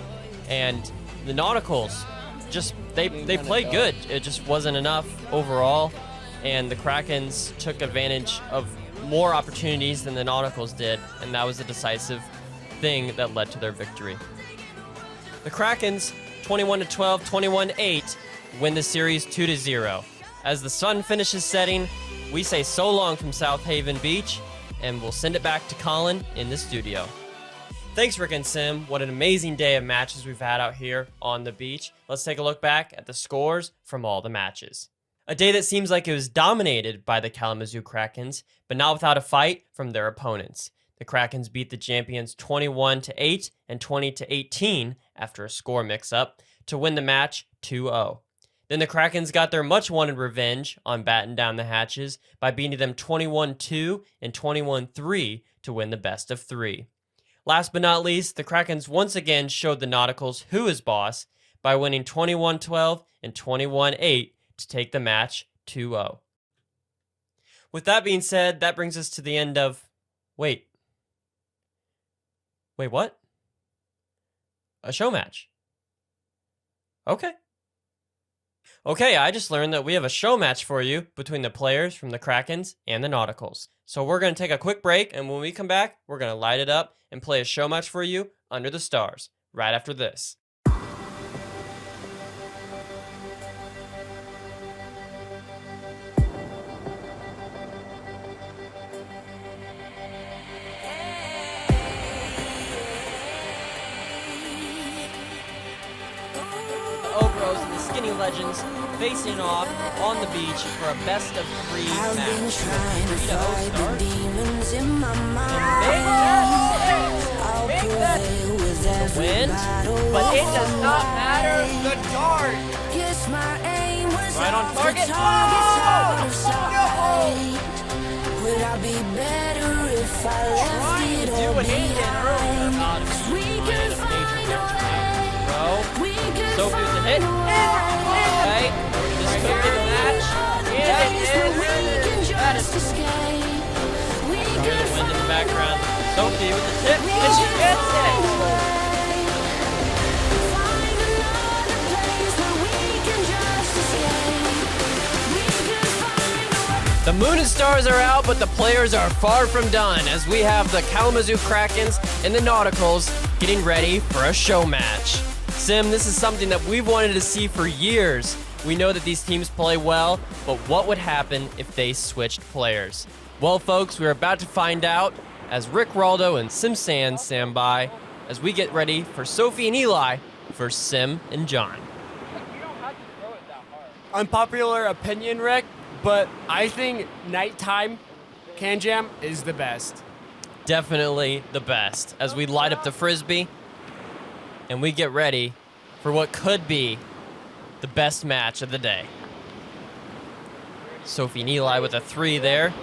and the Nauticals just they played good. It just wasn't enough overall, and the Krakens took advantage of more opportunities than the Nauticals did, and that was the decisive thing that led to their victory. The Krakens 21-12, 21-8 win the series 2-0. As the sun finishes setting, we say so long from South Haven Beach, and we'll send it back to Colin in the studio. Thanks, Rick and Sim. What an amazing day of matches we've had out here on the beach. Let's take a look back at the scores from all the matches. A day that seems like it was dominated by the Kalamazoo Krakens, but not without a fight from their opponents. The Krakens beat the Jampions 21-8 and 20-18 after a score mix-up to win the match 2-0. Then the Krakens got their much-wanted revenge on Batten Down The Hatches by beating them 21-2 and 21-3 to win the best of 3. Last but not least, the Krakens once again showed the Nauticals who is boss by winning 21-12 and 21-8 to take the match 2-0. With that being said, that brings us to the end of... Wait, what? A show match. Okay, I just learned that we have a show match for you between the players from the Krakens and the Nauticals. So we're going to take a quick break, and when we come back, we're going to light it up and play a show match for you under the stars, right after this. Legends facing off on the beach for a best of 3 match. The win, but it does not matter. The dart. Right on target. Trying to do what he did earlier. Sophie with the hit. Okay, this Could be the match. And it is. That is Hear the wind in the background. Sophie with the tip, and she gets it. The moon and stars are out, but the players are far from done as we have the Kalamazoo Krakens and the Nauticals getting ready for a show match. Sim, this is something that we've wanted to see for years. We know that these teams play well, but what would happen if they switched players? Well, folks, we're about to find out as Rick, Raldo, and Sim Santz stand by as we get ready for Sophie and Eli for Sim and John. Unpopular opinion, Rick, but I think nighttime KanJam is the best. Definitely the best as we light up the Frisbee and we get ready for what could be the best match of the day. Sophie and Eli with a 3 there.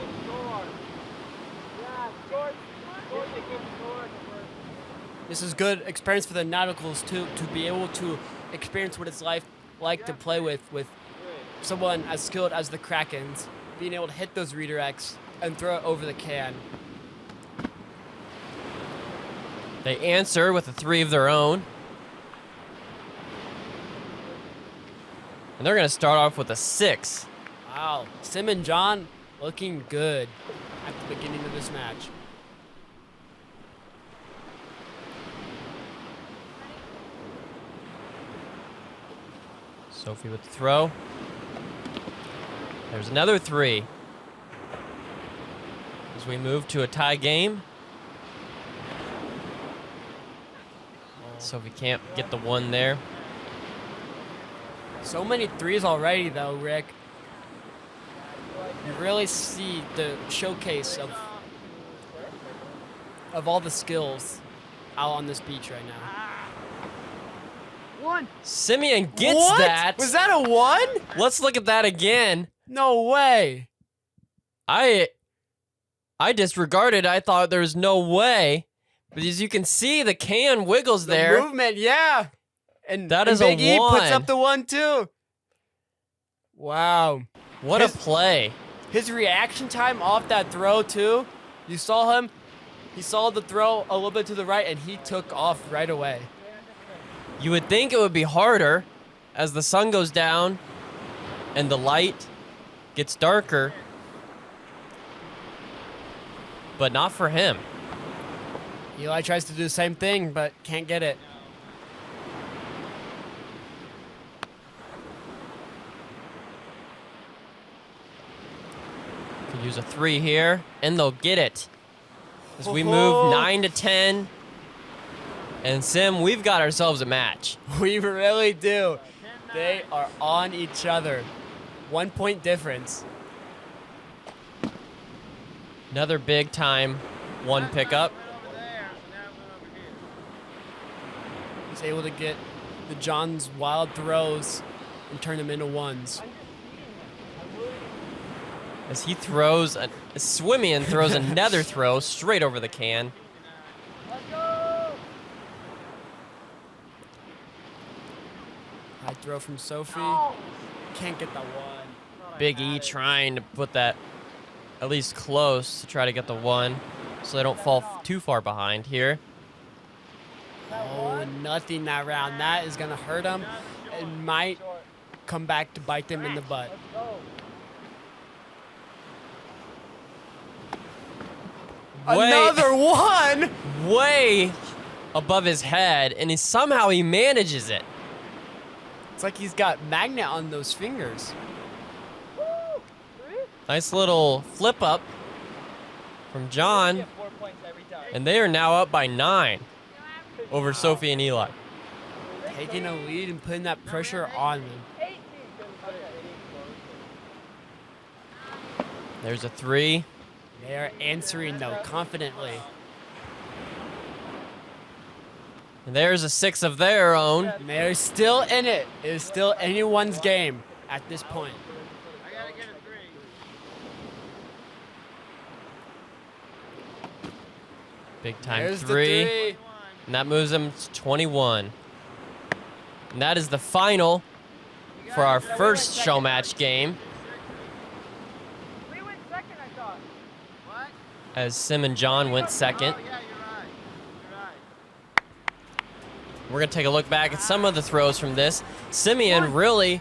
This is good experience for the Nauticals too, to be able to experience what it's like to play with someone as skilled as the Krakens, being able to hit those redirects and throw it over the can. They answer with a 3 of their own. And they're going to start off with a 6. Wow, Sim and John looking good at the beginning of this match. Sophie with the throw. There's another 3. As we move to a tie game. Sophie can't get the 1 there. So many 3s already though, Rick. You really see the showcase of all the skills out on this beach right now. Simeon gets What? that. Was that a 1? Let's look at that again. No way. I disregarded. I thought there was no way. But as you can see, the can wiggles The there. movement, yeah. And That and is a Big E puts 1. up the 1 too. Wow. What a play. His reaction time off that throw too. You saw him. He saw the throw a little bit to the right and he took off right away. You would think it would be harder as the sun goes down and the light gets darker. But not for him. Eli tries to do the same thing, but can't get it. Could use a 3 here, and they'll get it. As we move 9 to 10. And Sim, we've got ourselves a match. We really do. They are on each other. 1 point difference. Another big time 1 pickup. He's able to get the John's wild throws and turn them into 1s. As he throws, Swimian throws another throw straight over the can. High throw from Sophie. Can't get the 1. Big E trying to put that at least close to try to get the 1 so they don't fall too far behind here. Oh, nothing that round. That is going to hurt them. It might come back to bite them in the butt. Another 1! Way above his head, and somehow he manages it. It's like he's got magnet on those fingers. Nice little flip up from John, and they are now up by 9 over Sophie and Eli. Taking a lead and putting that pressure on them. There's a 3. They are answering, though, confidently. And there's a 6 of their own. And they're still in it. It is still anyone's game at this point. I gotta get a 3. Big time There's 3. the 3. And that moves them to 21. And that is the final for our first show match game. We went second, I thought. What? As Sim and John went second. Oh, yeah, you're right. You're right. We're going to take a look back at some of the throws from this. Simeon really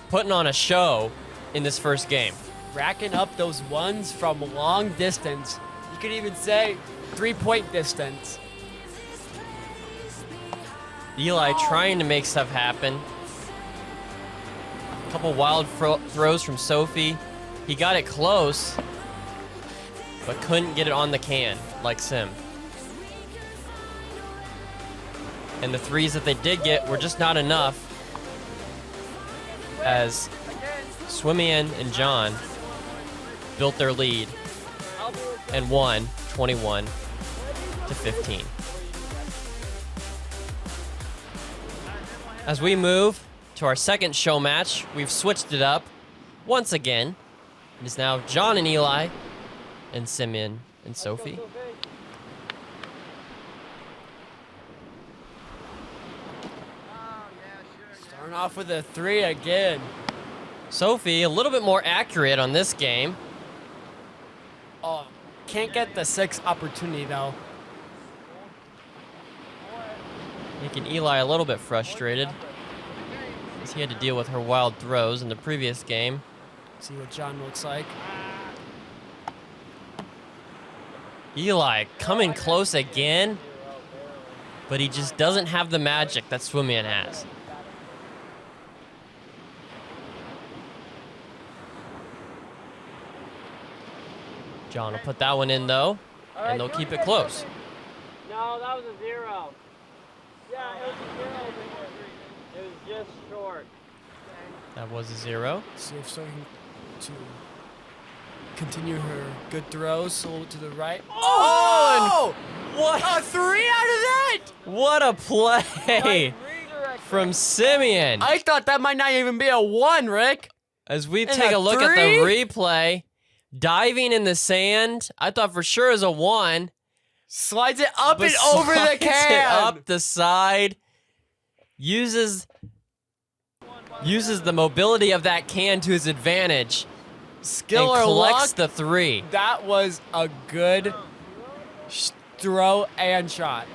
putting on a show in this first game. Racking up those ones from long distance. You could even say 3-point distance. Eli trying to make stuff happen. A couple wild throws from Sophie. He got it close, but couldn't get it on the can like Sim. And the threes that they did get were just not enough, as Swimian and John built their lead and won 21-15. As we move to our second show match, we've switched it up once again. It is now John and Eli and Simeon and Sophie. Starting off with a 3 again. Sophie a little bit more accurate on this game. Oh, can't get the 6 opportunity though. Making Eli a little bit frustrated, as he had to deal with her wild throws in the previous game. See what John looks like. Eli coming close again, but he just doesn't have the magic that Swimian has. John will put that one in though, and they'll keep it close. No, that was a 0. Yeah, it was a 0. It was just short. That was a 0. See if Sophie to continue her good throws a little to the right. Oh! What? A 3 out of that! What a play Redirect. from Simeon. I thought that might not even be a 1, Rick. As we And take a a look at the 3? replay, diving in the sand, I thought for sure it was a 1. Slides it up But and over the slides can. it up the side, uses the mobility of that can to his advantage, Skill and or collects luck, the 3. that was a good throw and shot.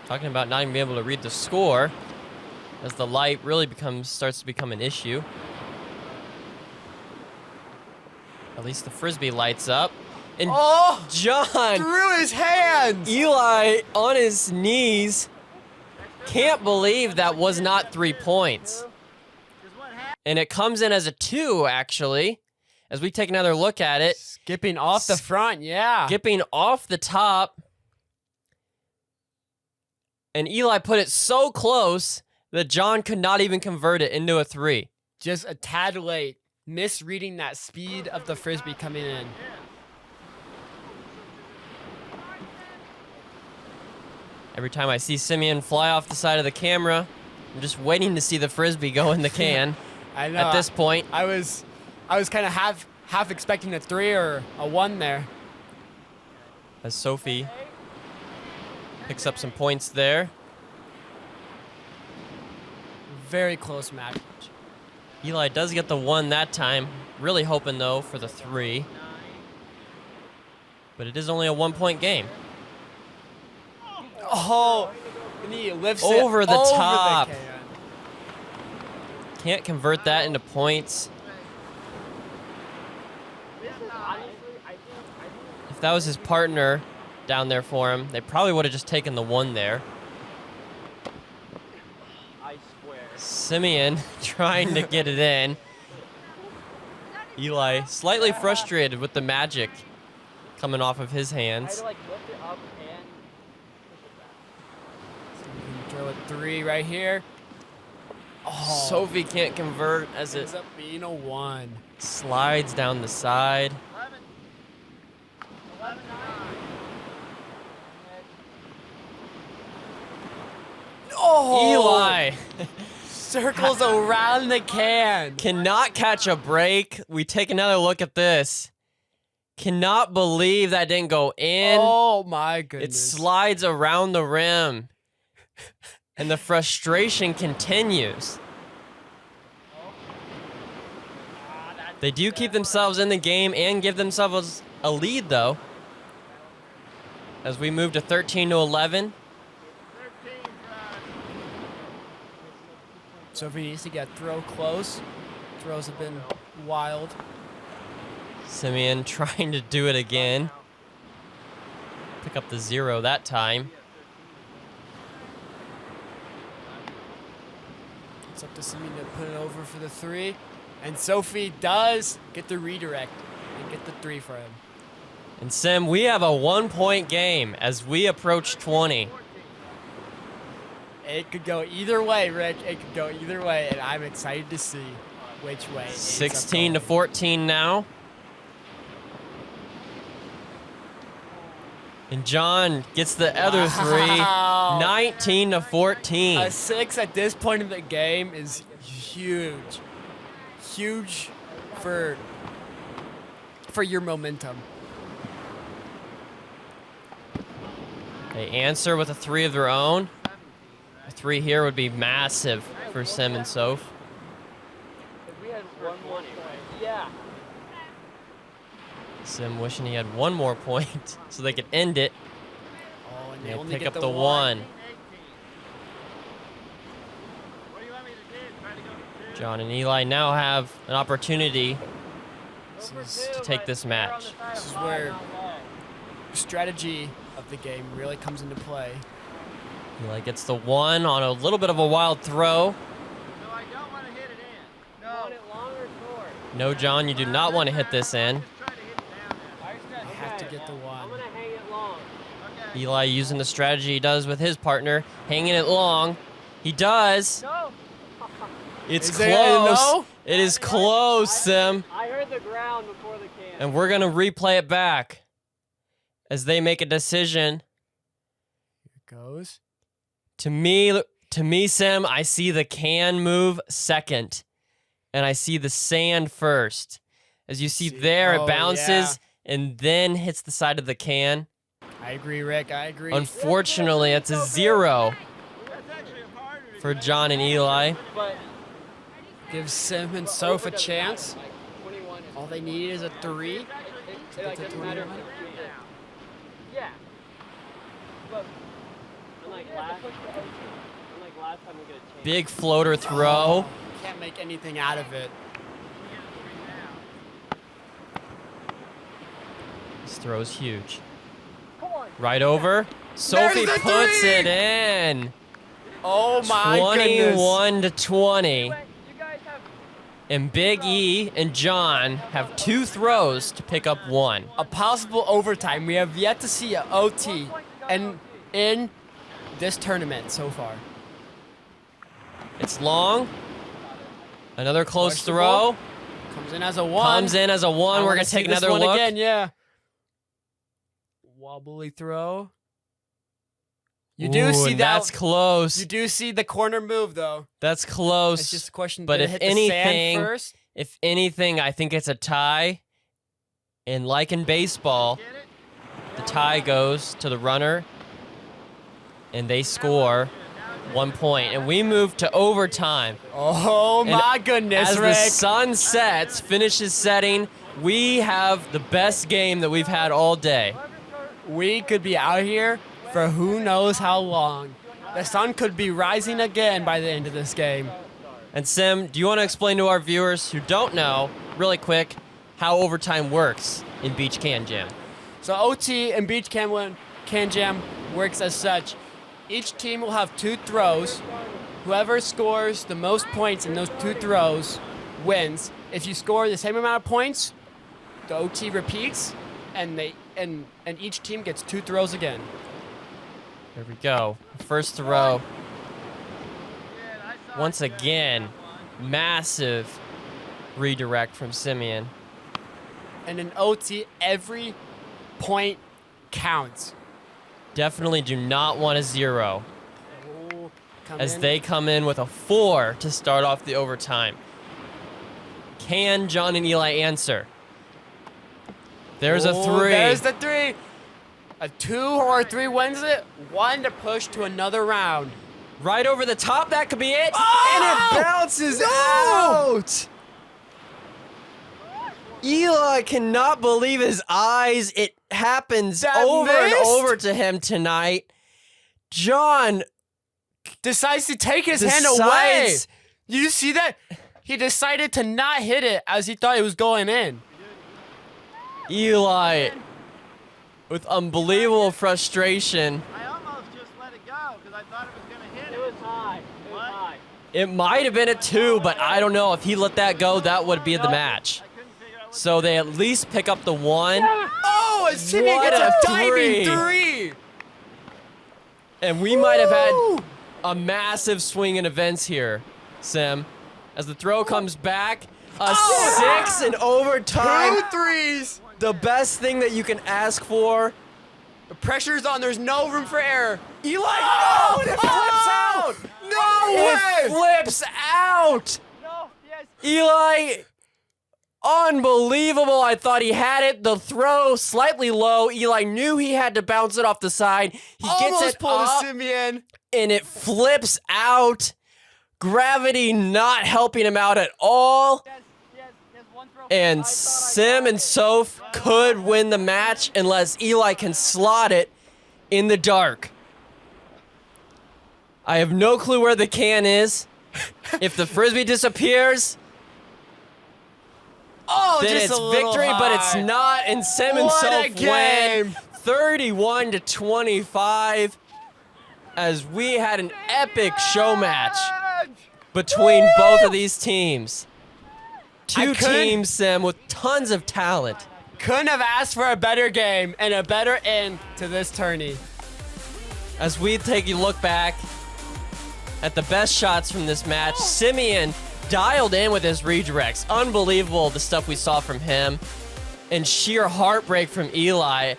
Talking about not even being able to read the score, as the light really starts to become an issue. At least the frisbee lights up. And Oh! John, Through his hands! Eli on his knees, can't believe that was not 3 points. And it comes in as a 2, actually, as we take another look at it. Skipping off the front, yeah. Skipping off the top. And Eli put it so close that John could not even convert it into a 3. Just a tad late. Misreading that speed of the frisbee coming in. Every time I see Simeon fly off the side of the camera, I'm just waiting to see the frisbee go in the can. I know. At this point, I was kind of half expecting a 3 or a 1 there. as Sophie picks up some points there. Very close match. Eli does get the 1 that time. Really hoping, though, for the 3. But it is only a 1-point game. Oh, and he lifts Over it the over top. The can. Can't convert that into points. If that was his partner down there for him, they probably would have just taken the 1 there. I swear. Simeon trying to get it in. Eli slightly frustrated with the magic coming off of his I had hands. to like lift it up and push it back. Throw a 3 right here. Oh, Sophie can't convert as it ends up being a 1. slides down the side. 11-9. Oh, Eli Circles around the can. Cannot catch a break. We take another look at this. Cannot believe that didn't go in. Oh my It goodness. slides around the rim. And the frustration continues. They do keep themselves in the game and give themselves a lead, though. As we move to 13-11. So if he needs to get throw close, throws have been wild. Simeon trying to do it again. Pick up the 0 that time. It's up to Simeon to put it over for the 3. And Sophie does get the redirect and get the 3 for him. And Sim, we have a 1-point game as we approach 20. It could go either way, Rick. It could go either way, and I'm excited to see which way. 16-14 now. And John gets the other 3. Wow. 19-14. A 6 at this point in the game is huge. Huge for your momentum. They answer with a 3 of their own. A 3 here would be massive for Sim and Soph. Yeah. Sim wishing he had one more point so they could end it. Oh, and They only pick get up the 1. John and Eli now have an opportunity to take this match. This is where strategy of the game really comes into play. Eli gets the 1 on a little bit of a wild throw. No, I don't want to hit it in. No. No, John, you do not want to hit this in. Just try to hit it down there. I have to get the 1. Hang it long. Okay. Eli using the strategy he does with his partner, hanging it long. He does. No. It's Is close. it a no? It is close, Sim. I heard the ground before the can. And we're going to replay it back as they make a decision. Here it goes. To me, Sim, I see the can move second. And I see the sand first. As you see there, Oh, it bounces and then hits the side of the can. I agree, Rick. I agree. Unfortunately, it's a 0 That's actually harder to for John and Eli. But Gives Sim and Soph a chance. 21 is All they need is a 3. it like doesn't matter if 21. yeah. But unlike last time we get a chance. Big floater throw. Oh, can't make anything out of it. This throw is huge. Right over. Sophie the puts 3! it in. Oh my goodness. 21-20. You guys have And Big E and John have 2 throws to pick up 1. A possible overtime. We have yet to see an OT and in this tournament so far. It's long. Another close Questionable. throw. Comes in as a 1. Comes in as a 1. I We're wanna going to see take this another one look. again, yeah. Wobbly throw. You do Ooh, see and that. that's close. You do see the corner move though. That's close. It's just a question. But did if it hit the anything- sand first? If anything, I think it's a tie. And like in baseball, the tie goes to the runner. And they score 1 point. And we move to overtime. Oh And my goodness, As the Rick. sun sets, finishes setting, we have the best game that we've had all day. We could be out here for who knows how long. The sun could be rising again by the end of this game. And Sim, do you want to explain to our viewers who don't know, really quick, how overtime works in Beach KanJam? So OT and Beach KanJam works as such. Each team will have 2 throws. Whoever scores the most points in those 2 throws wins. If you score the same amount of points, the OT repeats, and each team gets 2 throws again. Here we go. First throw. Once again, massive redirect from Simeon. And in OT, every point counts. Definitely do not want a 0. as they come in with a 4 to start off the overtime. Can John and Eli answer? There's a 3. There's the 3. A 2 or a 3 wins it. 1 to push to another round. Right over the top, that could be it. Oh! And it bounces out. Eli cannot believe his eyes. It happens That over and missed? over to him tonight. John Decides to take his hand decides- away. You see that? He decided to not hit it as he thought it was going in. Eli, with unbelievable frustration. I almost just let it go because I thought it was going to hit It was high. It was What? high. It might have been a 2, but I don't know. If he let that go, that would be the match. I couldn't figure out what So they at least pick up the 1. Oh, and Simeon What gets a a diving 3. 3. And we might have had a massive swing in events here, Sim. As the throw comes back, a 6 in overtime. 2 threes. The best thing that you can ask for. The pressure's on. There's no room for error. Eli, no, and it flips out. It flips out. No, yes. Eli, unbelievable. I thought he had it. The throw slightly low. Eli knew he had to bounce it off the side. He gets Almost it pulled a up, Simeon. and it flips out. Gravity not helping him out at all. Yes, one throw. And I thought I Sim got and it. Soph could win the match unless Eli can slot it in the dark. I have no clue where the can is. If the Frisbee disappears, Oh, then just it's a little victory, but it's high. not. And Sim and What a Soph game. win 31-25 as we had an epic show match between both of these teams. I Two couldn't- teams, Sim, with tons of talent. Couldn't have asked for a better game and a better end to this tourney. As we take a look back at the best shots from this match, Simeon dialed in with his redirects. Unbelievable the stuff we saw from him. And sheer heartbreak from Eli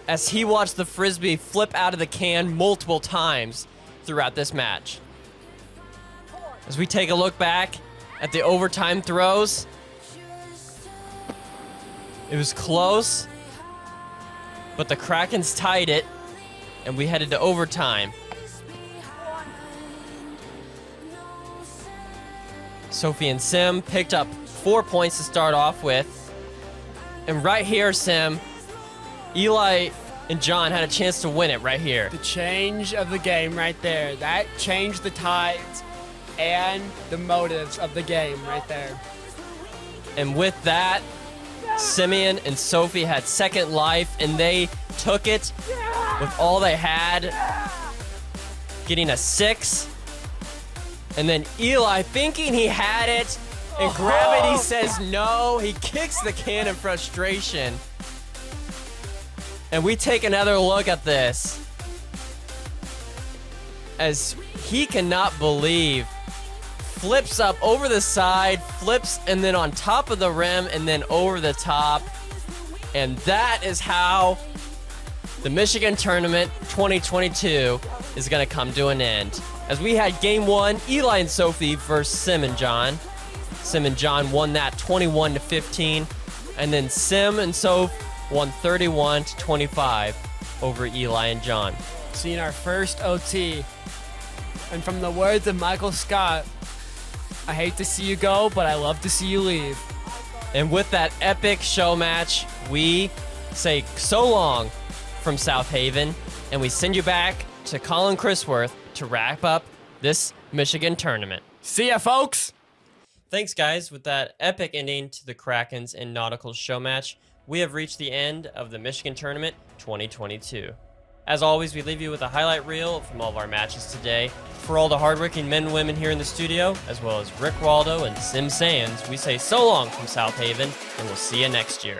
as he watched the Frisbee flip out of the can multiple times throughout this match. As we take a look back at the overtime throws, it was close, but the Krakens tied it, and we headed to overtime. Sophie and Sim picked up 4 points to start off with. And right here, Sim, Eli and John had a chance to win it right here. The change of the game right there. That changed the tides and the motives of the game right there. And with that, Simeon and Sophie had second life, and they took it with all they had, getting a 6. And then Eli, thinking he had it, and gravity says no. He kicks the can in frustration. And we take another look at this as he cannot believe. Flips up over the side, flips, and then on top of the rim, and then over the top. And that is how the Michigan Tournament 2022 is going to come to an end. As we had game 1, Eli and Sophie versus Sim and John. Sim and John won that 21-15. And then Sim and Soph won 31-25 over Eli and John. Seeing our first OT. And from the words of Michael Scott, I hate to see you go, but I love to see you leave. And with that epic show match, we say so long from South Haven, and we send you back to Colin Crisworth to wrap up this Michigan tournament. See ya, folks! Thanks, guys. With that epic ending to the Krakens and Nauticals show match, we have reached the end of the Michigan Tournament 2022. As always, we leave you with a highlight reel from all of our matches today. For all the hardworking men and women here in the studio, as well as Rick Raldo and Sim Santz, we say so long from South Haven, and we'll see you next year.